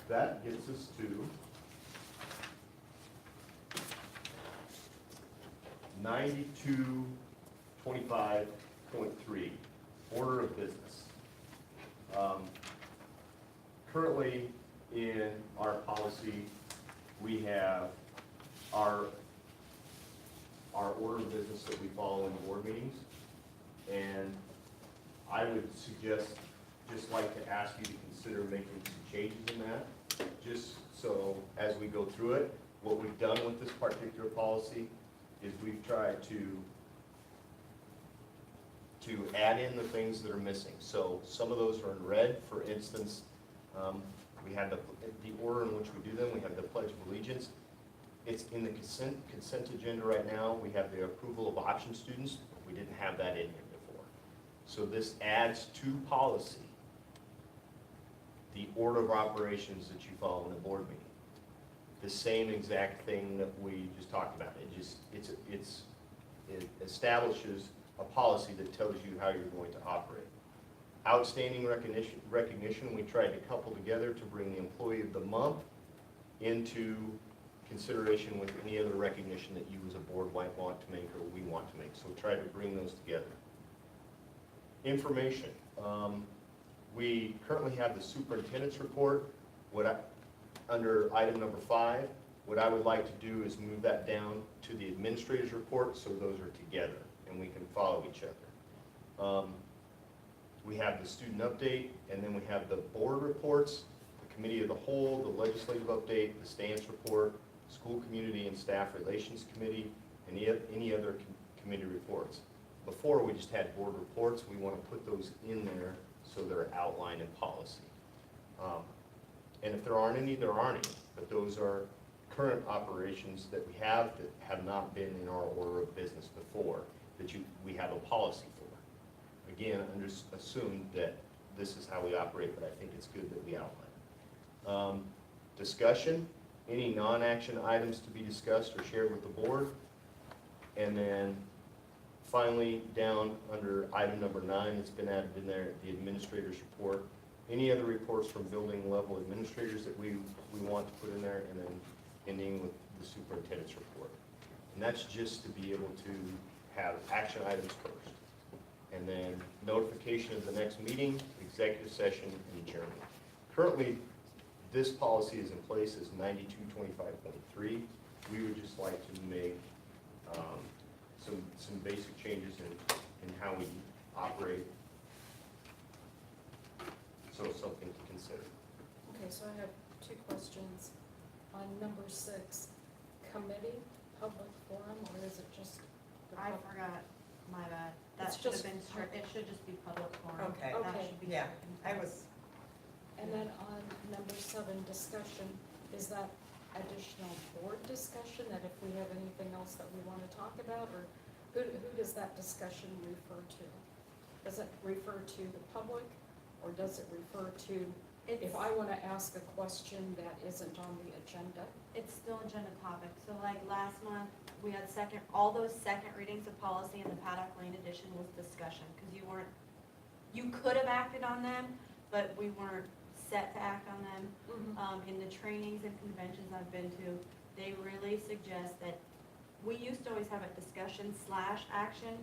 Speaker 7: That gets us to 9225.3, order of business. Currently, in our policy, we have our order of business that we follow in board meetings. And I would just like to ask you to consider making some changes in that, just so as we go through it. What we've done with this particular policy is we've tried to add in the things that are missing. So some of those are in red. For instance, we have the order in which we do them. We have the Pledge of Allegiance. It's in the consent agenda right now. We have the approval of option students. We didn't have that in here before. So this adds to policy the order of operations that you follow in a board meeting. The same exact thing that we just talked about. It establishes a policy that tells you how you're going to operate. Outstanding recognition, we tried to couple together to bring the employee of the month into consideration with any other recognition that you as a board might want to make or we want to make. So try to bring those together. Information. We currently have the superintendent's report. Under item number 5, what I would like to do is move that down to the administrator's report so those are together and we can follow each other. We have the student update, and then we have the board reports, the committee of the whole, the legislative update, the stance report, school community and staff relations committee, and any other committee reports. Before, we just had board reports. We want to put those in there so they're outlined in policy. And if there aren't any, there aren't any. But those are current operations that we have that have not been in our order of business before, that we have a policy for. Again, assume that this is how we operate, but I think it's good that we outline. Discussion, any non-action items to be discussed or shared with the board. And then finally, down under item number 9, it's been added in there, the administrator's report. Any other reports from building level administrators that we want to put in there, and then ending with the superintendent's report. And that's just to be able to have action items first. And then notification of the next meeting, executive session, and adjournment. Currently, this policy is in place as 9225.3. We would just like to make some basic changes in how we operate. So something to consider.
Speaker 12: Okay, so I have 2 questions. On number 6, committee, public forum, or is it just? the
Speaker 9: I
Speaker 12: pub-
Speaker 9: forgot, my bad. That
Speaker 12: It's
Speaker 9: should have
Speaker 12: just-
Speaker 9: been it should just be public forum.
Speaker 3: Okay.
Speaker 9: That
Speaker 12: Okay.
Speaker 9: should be
Speaker 3: Yeah,
Speaker 9: stricken.
Speaker 3: I was,
Speaker 12: And then on number 7, discussion, is that additional board discussion, that if we have anything else that we want to talk about, or who does that discussion refer to? Does it refer to the public, or does it refer to, if I want to ask a question that isn't on the agenda?
Speaker 9: It's still agenda topic, so like last month, we had all those second readings of policy in the Paddock Lane edition was discussion, because you could have acted on them, but we weren't set to act on them. In the trainings and conventions I've been to, they really suggest that, we used to always have a discussion/action,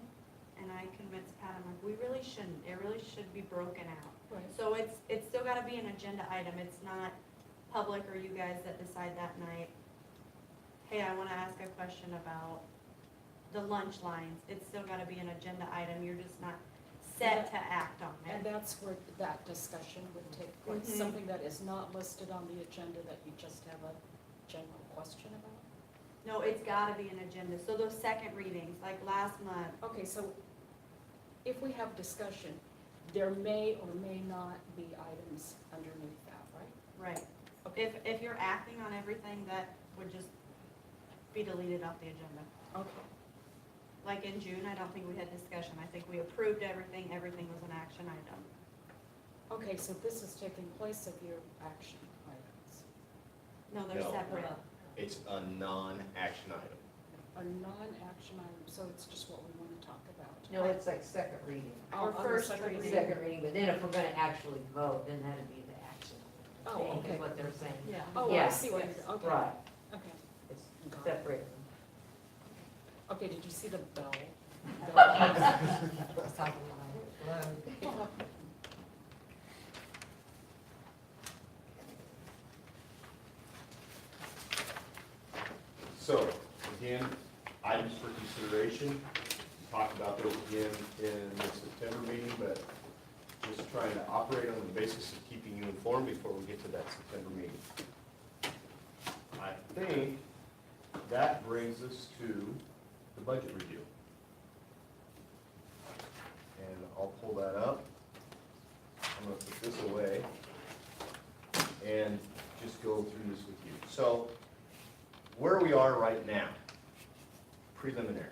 Speaker 9: and I convinced Pat, I'm like, we really shouldn't, it really should be broken out.
Speaker 12: Right.
Speaker 9: So it's still gotta be an agenda item, it's not public or you guys that decide that night, hey, I wanna ask a question about the lunch lines, it's still gotta be an agenda item, you're just not set to act on
Speaker 12: And
Speaker 9: it.
Speaker 12: that's where that discussion would take place,
Speaker 9: Mhm.
Speaker 12: something that is not listed on the agenda that you just have a general question about?
Speaker 9: No, it's gotta be an agenda, so those second readings, like last month,
Speaker 12: Okay, so if we have discussion, there may or may not be items underneath that, right?
Speaker 9: right, if you're acting on everything, that would just be deleted off the agenda.
Speaker 12: Okay.
Speaker 9: Like in June, I don't think we had discussion, I think we approved everything was an action item.
Speaker 12: Okay, so this is taking place of your action items,
Speaker 9: No, they're
Speaker 7: No.
Speaker 9: separate.
Speaker 7: It's a non-action item.
Speaker 12: a non-action item, so it's just what we want to talk about.
Speaker 1: No, it's like second reading.
Speaker 9: Or
Speaker 12: On the
Speaker 9: first
Speaker 12: second
Speaker 9: reading.
Speaker 1: Second reading, but then if we're gonna actually vote, then that'd be the action.
Speaker 12: Oh,
Speaker 1: thing,
Speaker 12: okay.
Speaker 1: Is what they're saying.
Speaker 9: Yeah.
Speaker 12: Oh, I
Speaker 1: Yeah.
Speaker 12: see what you're, okay.
Speaker 1: Right,
Speaker 12: Okay.
Speaker 1: it's
Speaker 12: Got it.
Speaker 1: separate.
Speaker 12: Okay, did you see the bell?
Speaker 1: It's talking about it.
Speaker 7: So, again, items for consideration, talk about those again in the September meeting, but just trying to operate on the basis of keeping you informed before we get to that September meeting. I think that brings us to the budget review. And I'll pull that up. I'm gonna put this away and just go through this with you. So, where we are right now, preliminary.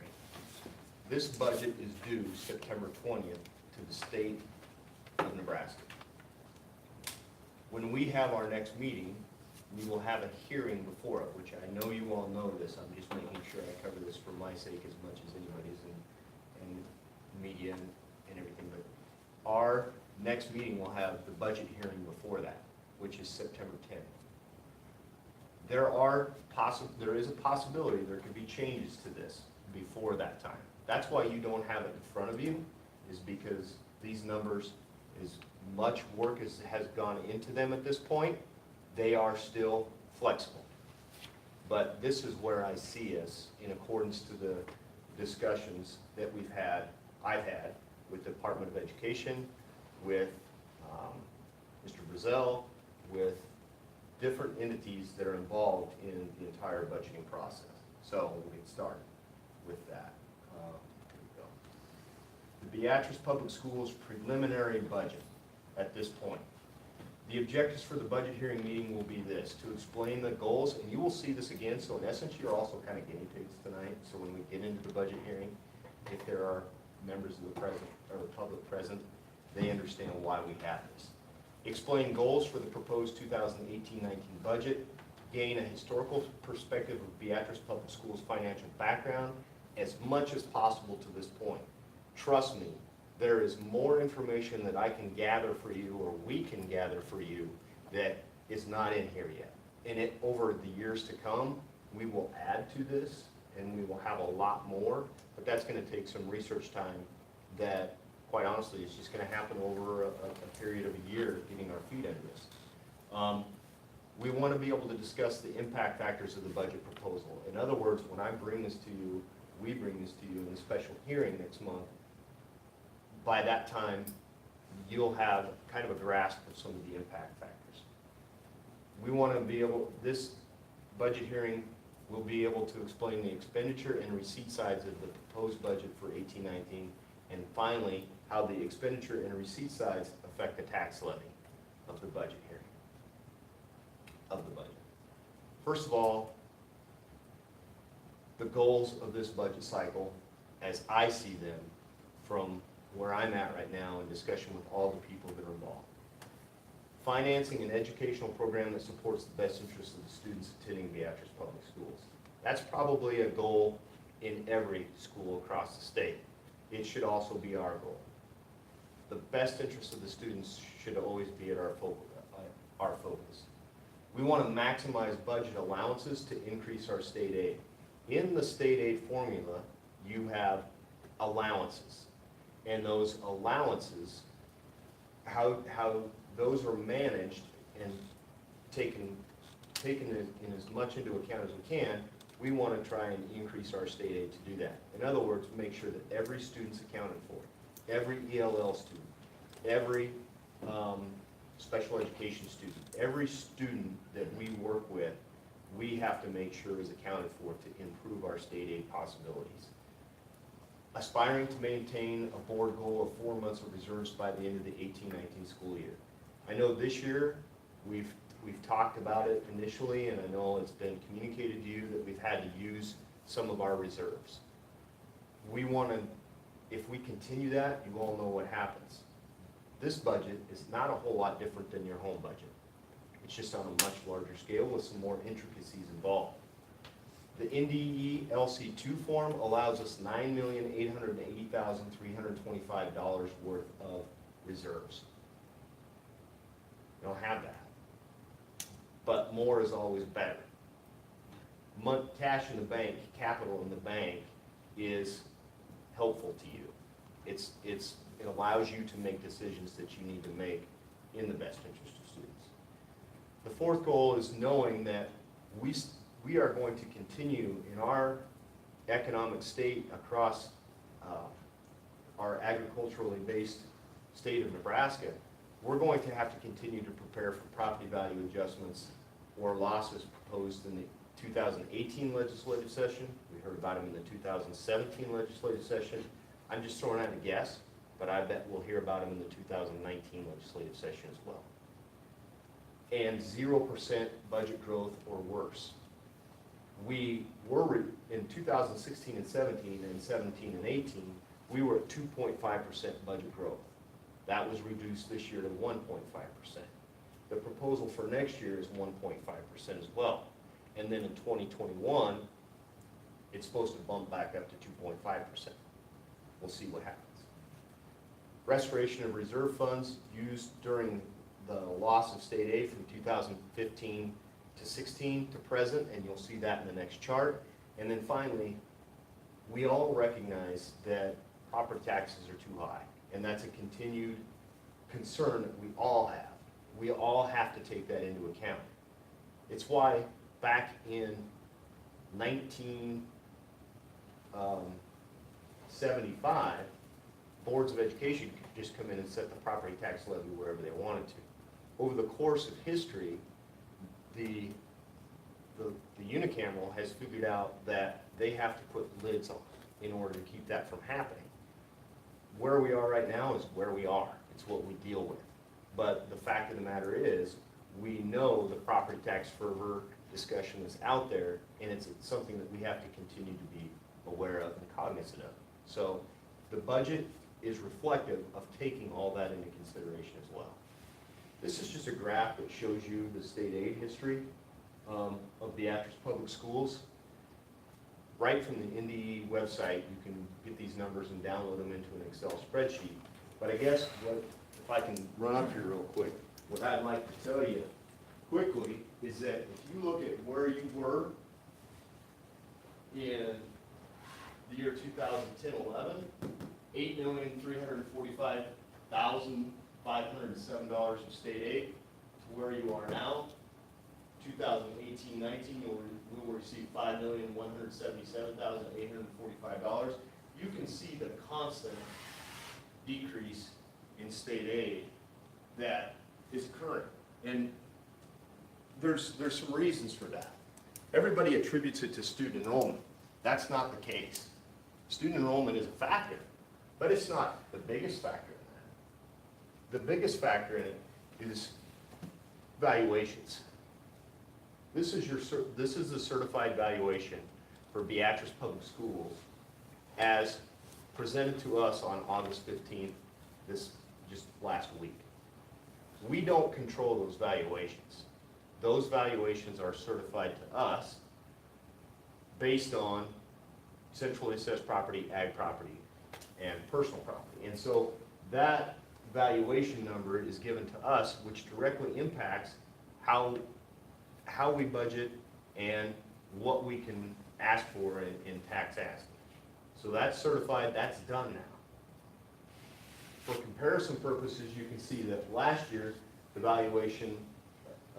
Speaker 7: This budget is due September 20th to the state of Nebraska. When we have our next meeting, we will have a hearing before it, which I know you all know this, I'm just making sure I cover this for my sake as much as anybody's and media and everything, but our next meeting will have the budget hearing before that, which is September 10th. there is a possibility there could be changes to this before that time. That's why you don't have it in front of you, is because these numbers, as much work as has gone into them at this point, they are still flexible. But this is where I see us, in accordance to the discussions that I've had with the Department of Education, with Mr. Brazell, with different entities that are involved in the entire budgeting process. So we'll get started with that. Here we go. The Beatrice Public Schools preliminary budget at this point. The objectives for the budget hearing meeting will be this: to explain the goals, and you will see this again, so in essence, you're also kind of guinea pigs tonight, so when we get into the budget hearing, if there are members of the public present, they understand why we have this. Explain goals for the proposed 2018-19 budget, gain a historical perspective of Beatrice Public Schools' financial background as much as possible to this point. Trust me, there is more information that I can gather for you, or we can gather for you, that is not in here yet. And over the years to come, we will add to this, and we will have a lot more, but that's going to take some research time that, quite honestly, is just going to happen over a period of a year, getting our feet into this. We want to be able to discuss the impact factors of the budget proposal. In other words, when I bring this to you, we bring this to you in a special hearing next month, by that time, you'll have kind of a grasp of some of the impact factors. We want to be able, this budget hearing will be able to explain the expenditure and receipt sides of the proposed budget for 18-19, and finally, how the expenditure and receipt sides affect the tax levy of the budget hearing, of the budget. First of all, the goals of this budget cycle, as I see them from where I'm at right now in discussion with all the people that are involved. Financing an educational program that supports the best interests of the students attending Beatrice Public Schools. That's probably a goal in every school across the state. It should also be our goal. The best interests of the students should always be at our focus. We want to maximize budget allowances to increase our state aid. In the state aid formula, you have allowances. And those allowances, how those are managed and taken in as much into account as we can, we want to try and increase our state aid to do that. In other words, make sure that every student's accounted for, every ELL student, every special education student, every student that we work with, we have to make sure is accounted for to improve our state aid possibilities. Aspiring to maintain a board goal of 4 months of reserves by the end of the 18-19 school year. I know this year we've talked about it initially, and I know it's been communicated to you that we've had to use some of our reserves. We want to, if we continue that, you all know what happens. This budget is not a whole lot different than your home budget. It's just on a much larger scale with some more intricacies involved. The NDE LC2 form allows us $9,880,325 worth of reserves. We don't have that. But more is always better. Cash in the bank, capital in the bank is helpful to you. It allows you to make decisions that you need to make in the best interest of students. The fourth goal is knowing that we are going to continue in our economic state across our agriculturally based state of Nebraska. We're going to have to continue to prepare for property value adjustments or losses proposed in the 2018 legislative session. We heard about them in the 2017 legislative session. I'm just throwing out a guess, but I bet we'll hear about them in the 2019 legislative session as well. And 0% budget growth or worse. We were in 2016 and 17 and 17 and 18, we were at 2.5% budget growth. That was reduced this year to 1.5%. The proposal for next year is 1.5% as well. And then in 2021, it's supposed to bump back up to 2.5%. We'll see what happens. Restoration of reserve funds used during the loss of state aid from 2015 to 16 to present, and you'll see that in the next chart. And then finally, we all recognize that property taxes are too high, and that's a continued concern that we all have. We all have to take that into account. It's why back in 1975, boards of education could just come in and set the property tax levy wherever they wanted to. Over the course of history, the unicameral has figured out that they have to put lids on in order to keep that from happening. Where we are right now is where we are. It's what we deal with. But the fact of the matter is, we know the property tax fervor discussion is out there, and it's something that we have to continue to be aware of and cognizant of. So the budget is reflective of taking all that into consideration as well. This is just a graph that shows you the state aid history of Beatrice Public Schools. Right from the NDE website, you can get these numbers and download them into an Excel spreadsheet. But I guess if I can run up here real quick, what I'd like to tell you quickly is that if you look at where you were in the year 2010-11, $8,345,507 of state aid, to where you are now, 2018-19, you will receive $5,177,845. You can see the constant decrease in state aid that is current. And there's some reasons for that. Everybody attributes it to student enrollment. That's not the case. Student enrollment is a factor, but it's not the biggest factor in that. The biggest factor in it is valuations. This is the certified valuation for Beatrice Public Schools as presented to us on August 15th, just last week. We don't control those valuations. Those valuations are certified to us based on centrally assessed property, ag property, and personal property. And so that valuation number is given to us, which directly impacts how we budget and what we can ask for in tax asking. So that's certified, that's done now. For comparison purposes, you can see that last year, the valuation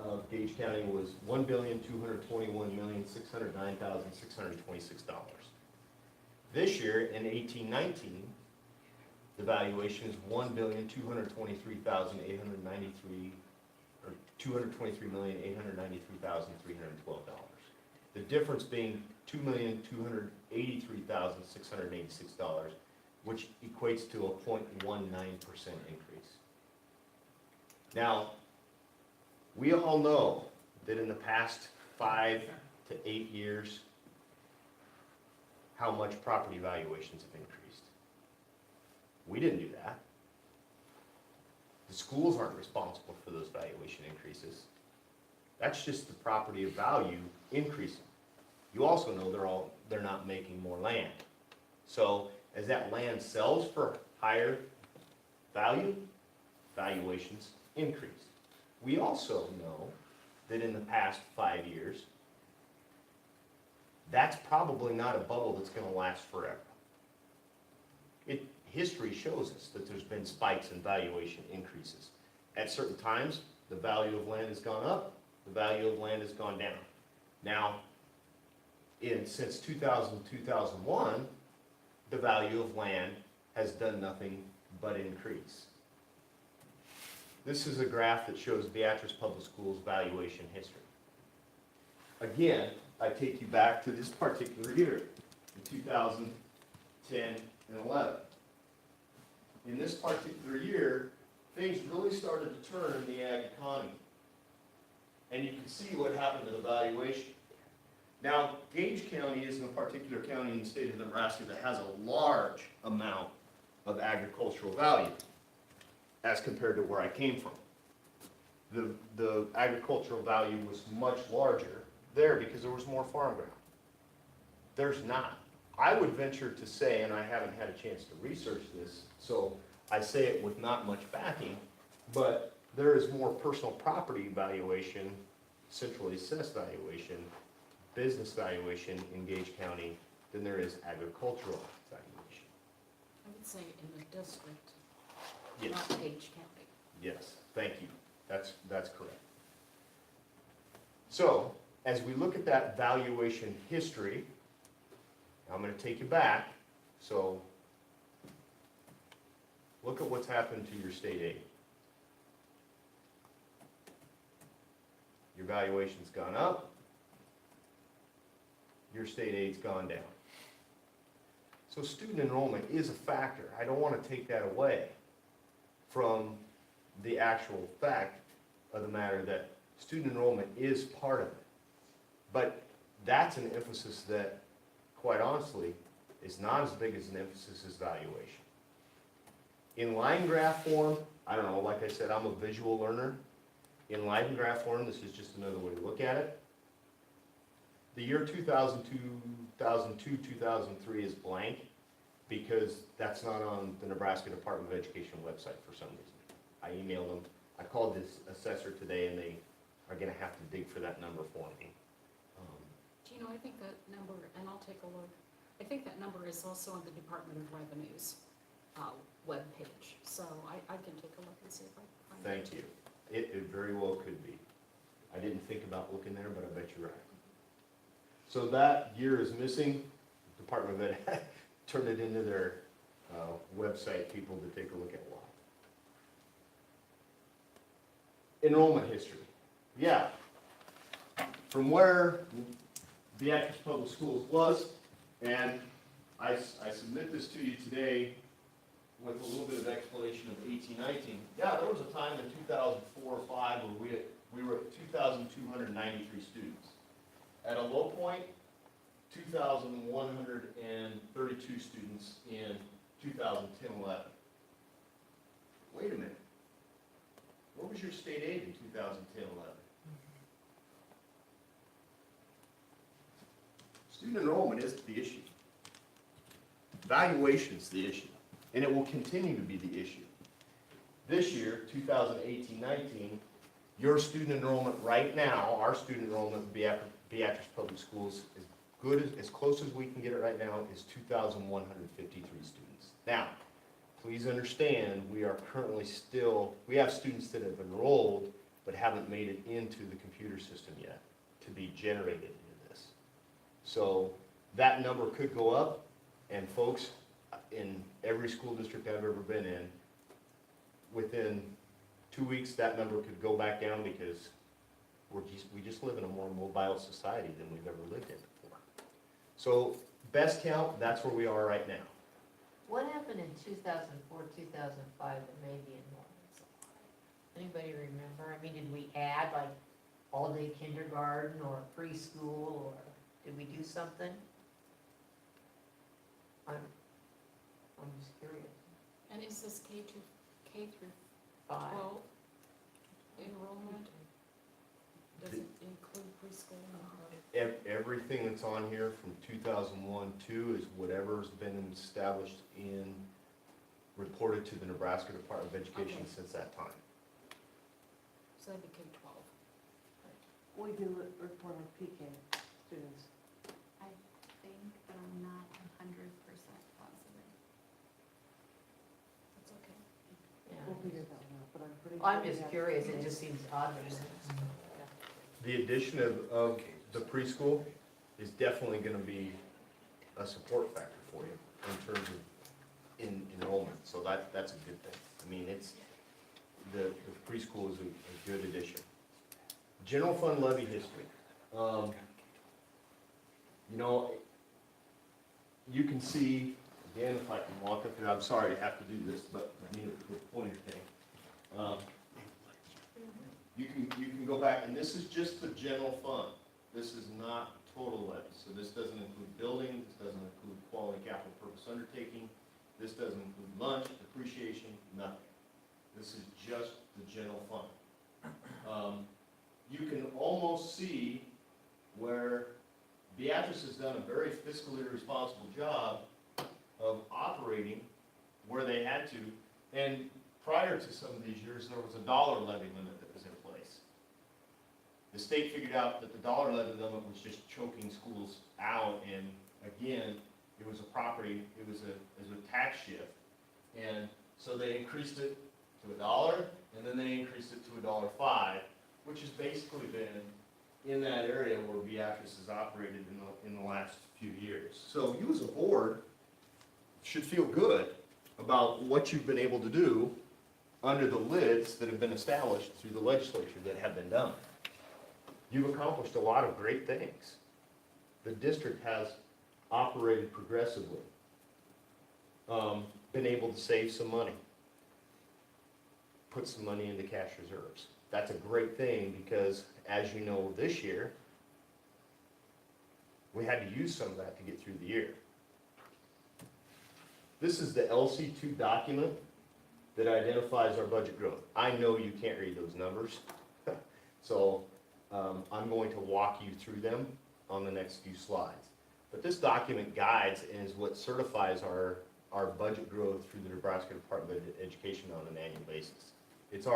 Speaker 7: of Gage County was $1,221,609,626. This year, in 18-19, the valuation is $1,223,893, or $223,893,312. The difference being $2,283,686, which equates to a 0.19% increase. Now, we all know that in the past 5 to 8 years, how much property valuations have increased. We didn't do that. The schools aren't responsible for those valuation increases. That's just the property of value increasing. You also know they're not making more land. So as that land sells for higher value, valuations increase. We also know that in the past 5 years, that's probably not a bubble that's going to last forever. History shows us that there's been spikes in valuation increases. At certain times, the value of land has gone up, the value of land has gone down. Now, since 2000, 2001, the value of land has done nothing but increase. This is a graph that shows Beatrice Public Schools valuation history. Again, I take you back to this particular year, in 2010 and 11. In this particular year, things really started to turn in the ag economy. And you can see what happened to the valuation. Now, Gage County isn't a particular county in the state of Nebraska that has a large amount of agricultural value as compared to where I came from. The agricultural value was much larger there because there was more farm ground. There's not. I would venture to say, and I haven't had a chance to research this, so I say it with not much backing, but there is more personal property valuation centrally assessed valuation, business valuation in Gage County than there is agricultural valuation.
Speaker 12: I would say in the district,
Speaker 7: Yes,
Speaker 12: not Page County.
Speaker 7: yes, thank you. That's correct. So, as we look at that valuation history, I'm gonna take you back, so look at what's happened to your state aid. Your valuation's gone up, your state aid's gone down. So student enrollment is a factor. I don't want to take that away from the actual fact of the matter that student enrollment is part of it. But that's an emphasis that, quite honestly, is not as big as an emphasis as valuation. In line graph form, I don't know, like I said, I'm a visual learner. In line graph form, this is just another way to look at it. The year 2002, 2003 is blank because that's not on the Nebraska Department of Education website for some reason. I emailed them. I called this assessor today and they are gonna have to dig for that number for me.
Speaker 12: Do you know, I think that number, and I'll take a look, I think that number is also on the Department of Revenue's webpage. So I can take a look and see if I can find it.
Speaker 7: Thank you. It very well could be. I didn't think about looking there, but I bet you're right. So that year is missing. Department of Ed turned it into their website people to take a look at why. Enrollment history. Yeah. From where Beatrice Public Schools was, and I submit this to you today with a little bit of explanation of 1819. Yeah, there was a time in 2004 or 5 where we were at 2,293 students. At a low point, 2,132 students in 2010-11. Wait a minute. What was your state aid in 2010-11? Student enrollment isn't the issue. Valuation's the issue, and it will continue to be the issue. This year, 2018-19, your student enrollment right now, our student enrollment at Beatrice Public Schools, as close as we can get it right now, is 2,153 students. Now, please understand, we are currently we have students that have enrolled but haven't made it into the computer system yet to be generated into this. So that number could go up, and folks, in every school district I've ever been in, within 2 weeks, that number could go back down because we just live in a more mobile society than we've ever lived in before. So best count, that's where we are right now.
Speaker 1: What happened in 2004, 2005 that made the enrollment so high? Anybody remember? I mean, did we add like all-day kindergarten or preschool, or did we do something? I'm just curious.
Speaker 12: And is this K through
Speaker 1: 5.
Speaker 12: 12 enrollment? Does it include preschool and
Speaker 7: Everything that's on here from 2001-2 is whatever's been established reported to the Nebraska Department of Education since that time.
Speaker 12: So that'd be K-12.
Speaker 8: We do report on PK students.
Speaker 9: I think, but I'm not 100% positive.
Speaker 12: That's okay.
Speaker 8: We'll figure that one out, but I'm pretty.
Speaker 1: I'm
Speaker 8: sure
Speaker 1: just
Speaker 8: we
Speaker 1: curious,
Speaker 8: have
Speaker 1: it just seems odd to me.
Speaker 7: The addition of the preschool is definitely going to be a support factor for you in terms of enrollment, so that's a good thing. I mean, the preschool is a good addition. General fund levy history. You can see, again, if I can walk up here, I'm sorry to have to do this, but I need a pointer thing. You can go back, and this is just the general fund. This is not total levy, so this doesn't include building, this doesn't include quality capital purpose undertaking, this doesn't include lunch, depreciation, nothing. This is just the general fund. You can almost see where Beatrice has done a very fiscally responsible job of operating where they had to, and prior to some of these years, there was a dollar levy limit that was in place. The state figured out that the dollar levy limit was just choking schools out, and again, it was a tax shift. And so they increased it to $1, and then they increased it to $1.05, which has basically been in that area where Beatrice has operated in the last few years. So you as a board should feel good about what you've been able to do under the lids that have been established through the legislature that have been done. You've accomplished a lot of great things. The district has operated progressively, been able to save some money, put some money into cash reserves. That's a great thing because, as you know, this year, we had to use some of that to get through the year. This is the LC2 document that identifies our budget growth. I know you can't read those numbers, so I'm going to walk you through them on the next few slides. But this document guides and is what certifies our budget growth through the Nebraska Department of Education on an annual basis. It's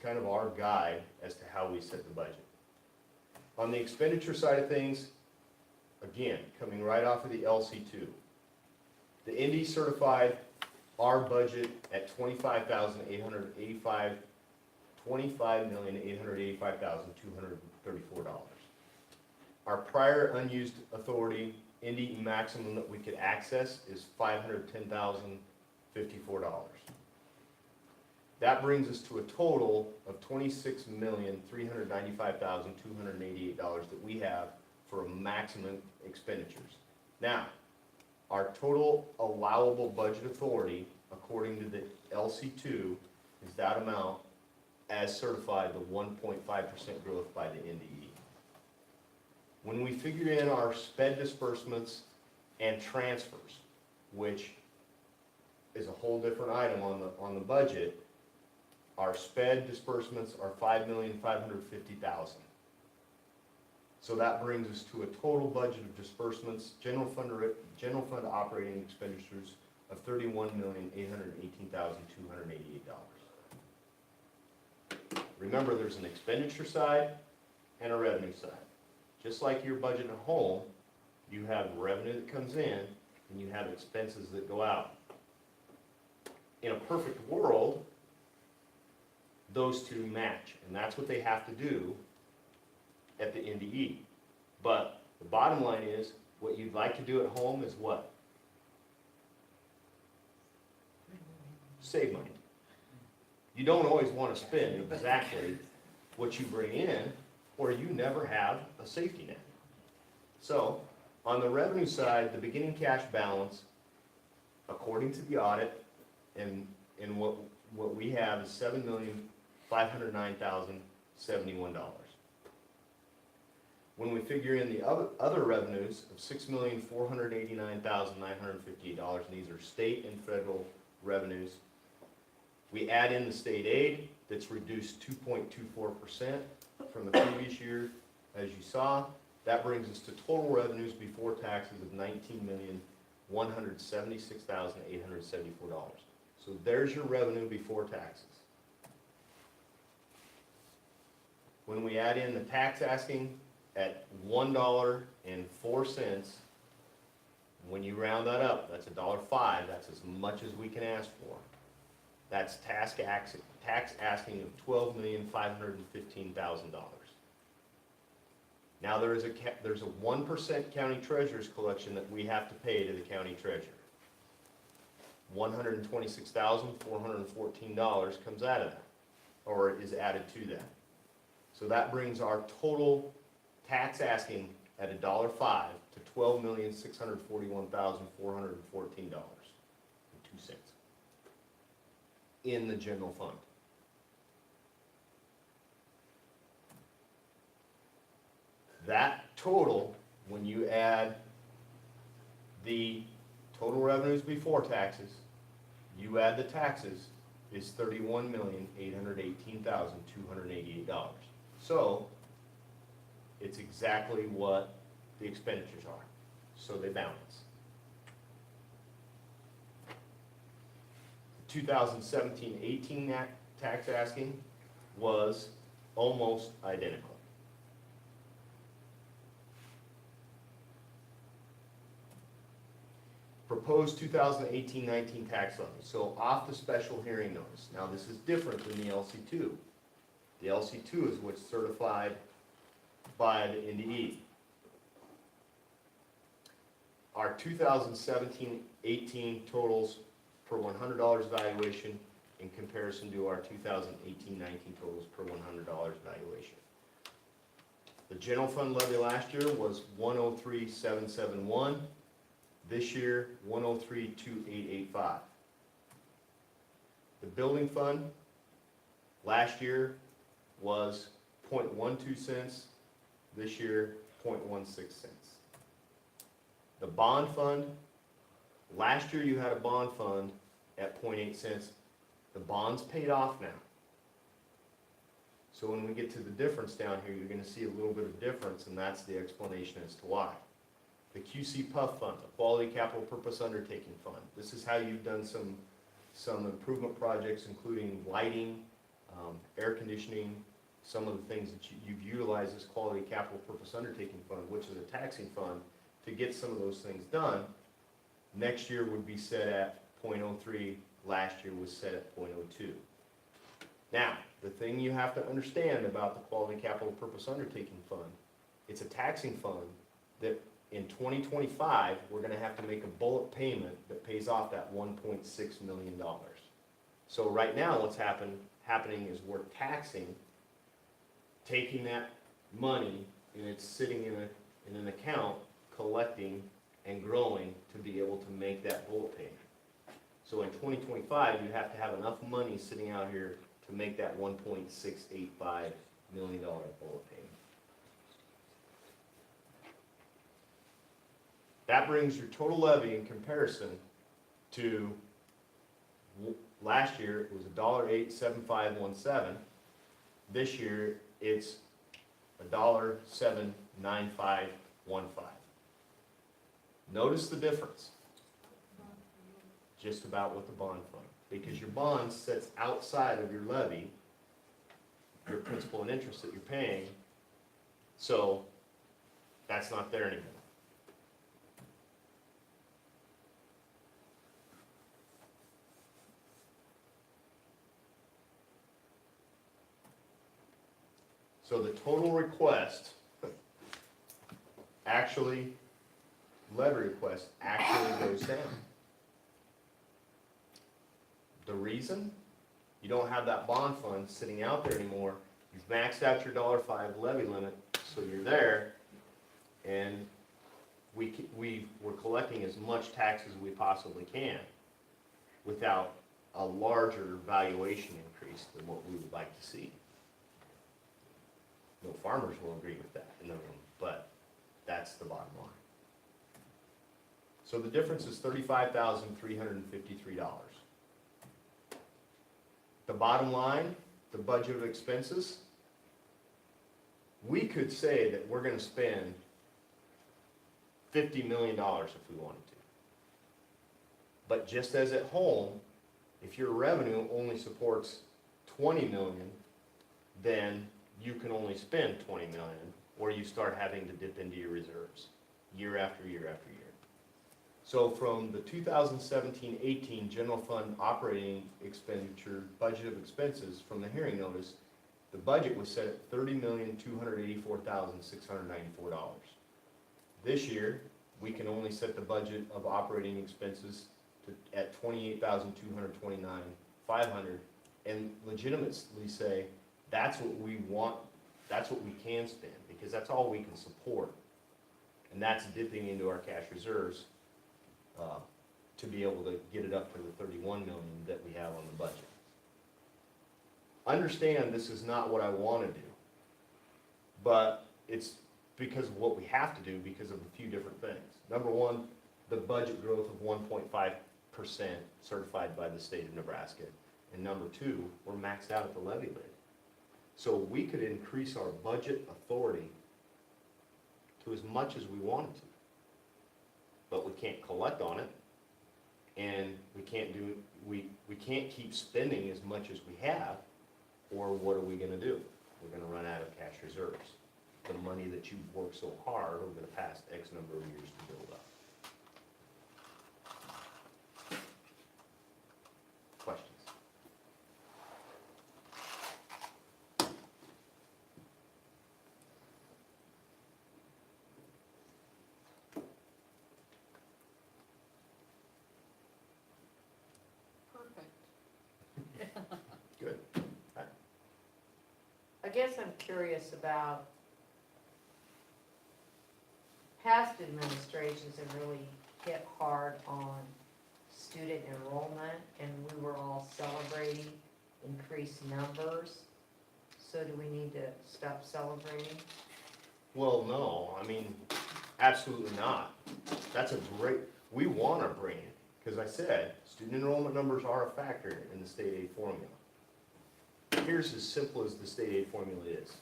Speaker 7: kind of our guide as to how we set the budget. On the expenditure side of things, again, coming right off of the LC2, the Indy certified our budget at $25,885,234. Our prior unused authority, Indy maximum that we could access is $510,054. That brings us to a total of $26,395,288 that we have for maximum expenditures. Now, our total allowable budget authority, according to the LC2, is that amount as certified, the 1.5% growth by the NDE. When we figure in our sped disbursements and transfers, which is a whole different item on the budget, our sped disbursements are $5,550,000. So that brings us to a total budget of disbursements, general fund operating expenditures of $31,818,288. Remember, there's an expenditure side and a revenue side. Just like your budget at home, you have revenue that comes in and you have expenses that go out. In a perfect world, those two match, and that's what they have to do at the NDE. But the bottom line is, what you'd like to do at home is what? Save money. You don't always want to spend exactly what you bring in, or you never have a safety net. So, on the revenue side, the beginning cash balance, according to the audit, and what we have is $7,509,071. When we figure in the other revenues of $6,489,958, and these are state and federal revenues, we add in the state aid that's reduced 2.24% from the previous year, as you saw. That brings us to total revenues before taxes of $19,176,874. So there's your revenue before taxes. When we add in the tax asking at $1.04, when you round that up, that's $1.05, that's as much as we can ask for. That's tax asking of $12,515,000. Now there's a 1% county treasurer's collection that we have to pay to the county treasurer. $126,414 comes out of that, or is added to that. So that brings our total tax asking at $1.05 to $12,641,414.02 in the general fund. That total, when you add the total revenues before taxes, you add the taxes, is $31,818,288. So, it's exactly what the expenditures are. So they balance. 2017-18 tax asking was almost identical. Proposed 2018-19 tax levy, so off the special hearing notice. Now, this is different than the LC2. The LC2 is what's certified by the NDE. Our 2017-18 totals per $100 valuation in comparison to our 2018-19 totals per $100 valuation. The general fund levy last year was 103,771. This year, 103,2885. The building fund last year was 0.12 cents. This year, 0.16 cents. The bond fund, last year you had a bond fund at 0.8 cents. The bonds paid off now. So when we get to the difference down here, you're going to see a little bit of difference, and that's the explanation as to why. The QC PUF fund, the Quality Capital Purpose Undertaking Fund. This is how you've done some improvement projects, including lighting, air conditioning, some of the things that you've utilized this Quality Capital Purpose Undertaking Fund, which is a taxing fund, to get some of those things done. Next year would be set at 0.03, last year was set at 0.02. Now, the thing you have to understand about the Quality Capital Purpose Undertaking Fund, it's a taxing fund that in 2025, we're gonna have to make a bullet payment that pays off that $1.6 million. So right now, what's happening is we're taxing, taking that money, and it's sitting in an account, collecting and growing to be able to make that bullet payment. So in 2025, you have to have enough money sitting out here to make that $1.685 million bullet payment. That brings your total levy in comparison to last year, it was $1.87517. This year, it's $1.79515. Notice the difference, just about with the bond fund, because your bond sits outside of your levy, your principal and interest that you're paying, so that's not there anymore. So the total request actually, levy request actually goes down. The reason? You don't have that bond fund sitting out there anymore. You've maxed out your $5 levy limit, so you're there, and we're collecting as much tax as we possibly can without a larger valuation increase than what we would like to see. No farmers will agree with that in the room, but that's the bottom line. So the difference is $35,353. The bottom line, the budget of expenses, we could say that we're gonna spend $50 million if we wanted to. But just as at home, if your revenue only supports 20 million, then you can only spend 20 million, or you start having to dip into your reserves year after year after year. So from the 2017-18 general fund operating expenditure budget of expenses from the hearing notice, the budget was set at $30,284,694. This year, we can only set the budget of operating expenses at $28,229,500, and legitimately say, that's what we want, that's what we can spend, because that's all we can support. And that's dipping into our cash reserves to be able to get it up to the 31 million that we have on the budget. Understand this is not what I want to do, but it's because of what we have to do because of a few different things. Number one, the budget growth of 1.5% certified by the state of Nebraska. And number two, we're maxed out at the levy lid. So we could increase our budget authority to as much as we wanted to. But we can't collect on it, and we can't keep spending as much as we have, or what are we gonna do? we're gonna run out of cash reserves. The money that you've worked so hard over the past X number of years to build up. Questions?
Speaker 12: Perfect.
Speaker 7: Good.
Speaker 1: I guess I'm curious about past administrations have really hit hard on student enrollment, and we were all celebrating increased numbers. So do we need to stop celebrating?
Speaker 7: Well, no, I mean, absolutely not. That's a great, we want to bring it, because I said, student enrollment numbers are a factor in the state aid formula. Here's as simple as the state aid formula is.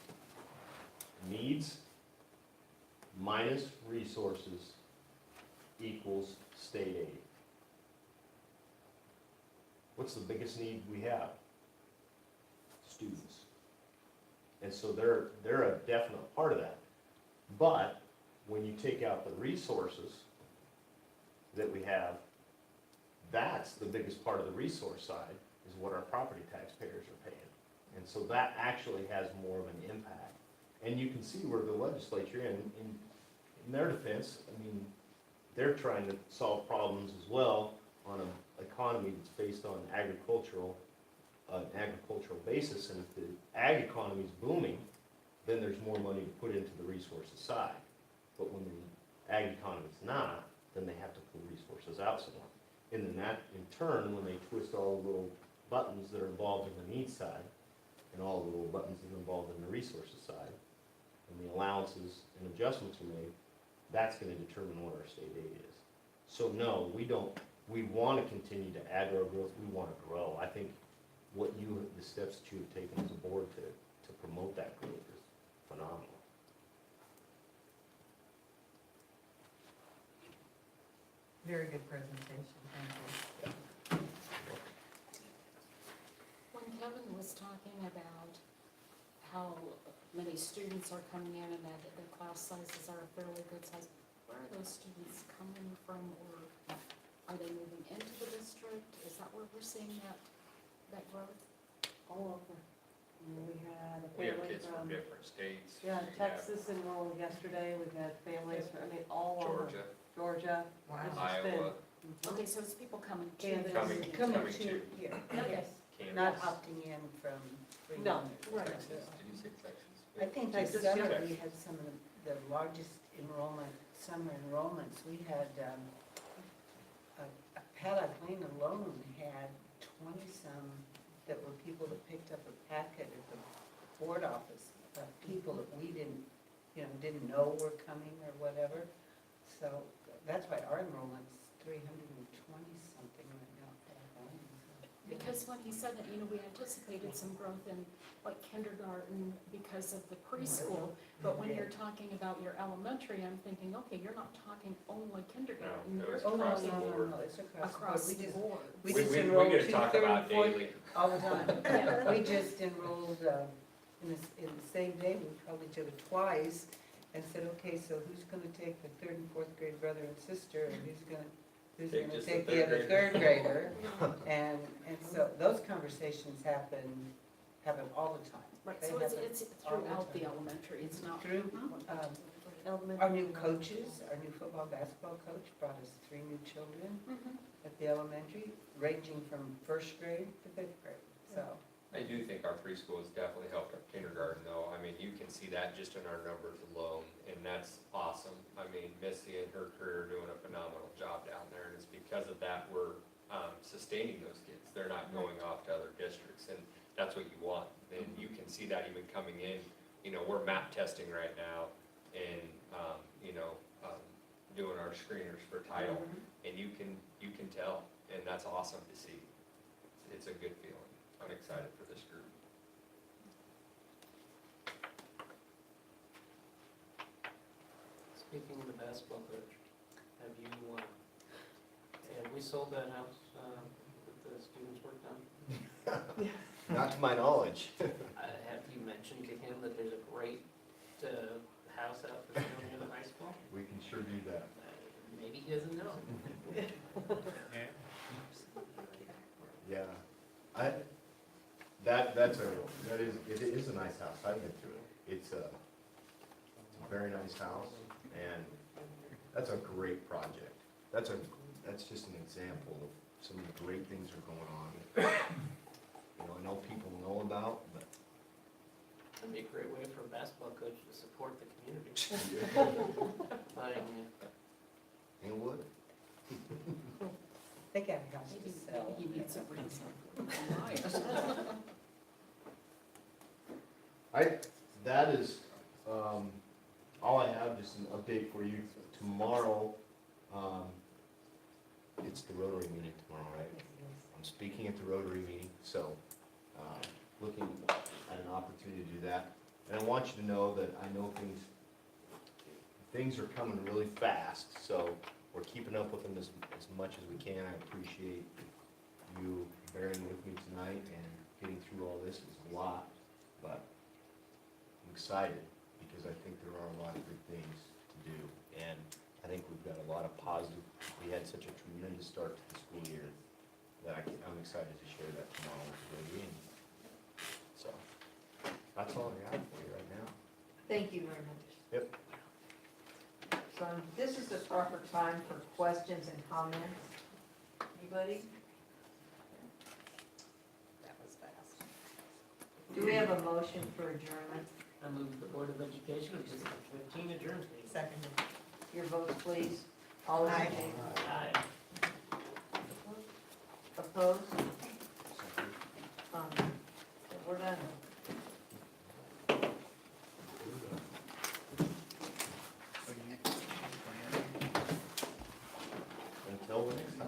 Speaker 7: Needs minus resources equals state aid. What's the biggest need we have? Students. And so they're a definite part of that. But when you take out the resources that we have, that's the biggest part of the resource side, is what our property taxpayers are paying. And so that actually has more of an impact. And you can see where the legislature, in their defense, I mean, they're trying to solve problems as well on an economy that's based on agricultural basis. And if the ag economy is booming, then there's more money to put into the resources side. But when the ag economy is not, then they have to pull resources out somewhere. And then that, in turn, when they twist all the little buttons that are involved in the needs side, and all the little buttons that are involved in the resources side, and the allowances and adjustments are made, that's gonna determine what our state aid is. So no, we wanna continue to add to our growth, we wanna grow. I think the steps that you have taken as a board to promote that growth is phenomenal.
Speaker 3: Very good presentation, thank you.
Speaker 12: When Kevin was talking about how many students are coming in and that the class sizes are a fairly good size, where are those students coming from, or are they moving into the district? Is that where we're seeing that growth?
Speaker 8: All over. We had a
Speaker 5: We have
Speaker 8: family
Speaker 5: kids from
Speaker 8: from,
Speaker 5: different states.
Speaker 8: yeah,
Speaker 5: We have
Speaker 8: Texas enrolled yesterday. We've had families from, all over.
Speaker 5: Georgia,
Speaker 8: Georgia.
Speaker 3: Wow.
Speaker 8: It's just been-
Speaker 5: Iowa,
Speaker 12: Okay, so it's people coming to
Speaker 8: Kansas.
Speaker 12: this.
Speaker 5: coming to
Speaker 8: here.
Speaker 12: Okay.
Speaker 5: Kansas.
Speaker 8: Not
Speaker 13: Opting in from
Speaker 8: No.
Speaker 12: Right.
Speaker 5: Texas, did you say Texas?
Speaker 13: I think
Speaker 8: Texas,
Speaker 13: this summer
Speaker 8: yeah.
Speaker 13: we had some of the largest summer enrollments. We had, Paddock Lane alone had 20-some that were people that picked up a packet at the board office of people that we didn't know were coming or whatever. So that's why our enrollment's 320-something right now.
Speaker 12: Because when he said that, we anticipated some growth in like kindergarten because of the preschool, but when you're talking about your elementary, I'm thinking, okay, you're not talking only kindergarten,
Speaker 5: No,
Speaker 12: you're
Speaker 5: it's
Speaker 13: Oh, no,
Speaker 5: across
Speaker 12: talking
Speaker 5: the board.
Speaker 13: no, it's across
Speaker 12: across
Speaker 13: the
Speaker 12: the
Speaker 13: board.
Speaker 12: board.
Speaker 13: We
Speaker 5: We,
Speaker 13: just
Speaker 5: we
Speaker 13: enrolled
Speaker 5: get to
Speaker 13: 2,
Speaker 5: talk
Speaker 13: 3,
Speaker 5: about
Speaker 13: 4
Speaker 5: daily.
Speaker 13: all the time. We just enrolled, in the same day, we probably did it twice, and said, okay, so who's gonna take the 3rd and 4th grade brother and sister, and who's gonna
Speaker 5: Take just the
Speaker 13: take the other
Speaker 5: third
Speaker 13: 3rd grader? And so those conversations happen all the time.
Speaker 12: Right,
Speaker 13: They
Speaker 12: so it's
Speaker 13: happen all
Speaker 12: throughout the
Speaker 13: time.
Speaker 12: elementary, it's not.
Speaker 13: Through, our new coaches, our new football, basketball coach brought us 3 new children
Speaker 12: Mhm.
Speaker 13: at the elementary, ranging from 1st grade to 5th grade, so.
Speaker 5: I do think our preschool has definitely helped our kindergarten though. I mean, you can see that just in our numbers alone, and that's awesome. I mean, Missy and her career are doing a phenomenal job down there, and it's because of that we're sustaining those kids. They're not going off to other districts, and that's what you want. And you can see that even coming in, we're map testing right now and, doing our screeners for title, and you can tell, and that's awesome to see. It's a good feeling. I'm excited for this group.
Speaker 2: Speaking of the basketball coach, have we sold that house that the students worked on?
Speaker 7: Not to my knowledge.
Speaker 2: Have you mentioned mention to him that there's a great, house out for sale near the high school?
Speaker 7: We can sure do that.
Speaker 2: Maybe he doesn't know.
Speaker 7: Yeah, it is a nice house, I've been through it. It's a very nice house, and that's a great project. That's just an example of some of the great things that are going on. You know, I know people know about, but
Speaker 2: That'd be a great way for a basketball coach to support the community. Like,
Speaker 7: it would.
Speaker 13: They got a house to sell.
Speaker 12: He needs a reason.
Speaker 7: That is, all I have, just an update for you. Tomorrow, it's the Rotary meeting tomorrow, right? I'm speaking at the Rotary meeting, so, looking at an opportunity to do that. And I want you to know that I know things are coming really fast, so we're keeping up with them as much as we can. I appreciate you bearing with me tonight, and getting through all this is a lot, but I'm excited because I think there are a lot of good things to do, and I think we've got a lot of positive. We had such a tremendous start to the school year that I'm excited to share that tomorrow with the meeting. So, that's all I got for you right now.
Speaker 1: Thank you very much.
Speaker 7: Yep.
Speaker 1: So this is the proper time for questions and comments. Anybody?
Speaker 13: That was fast.
Speaker 1: Do we have a motion for adjournment?
Speaker 2: I move the Board of Education of District 15 adjourns meeting.
Speaker 13: Seconded.
Speaker 1: Your votes, please. All in
Speaker 13: Aye.
Speaker 1: favor?
Speaker 2: Aye.
Speaker 1: Opposed?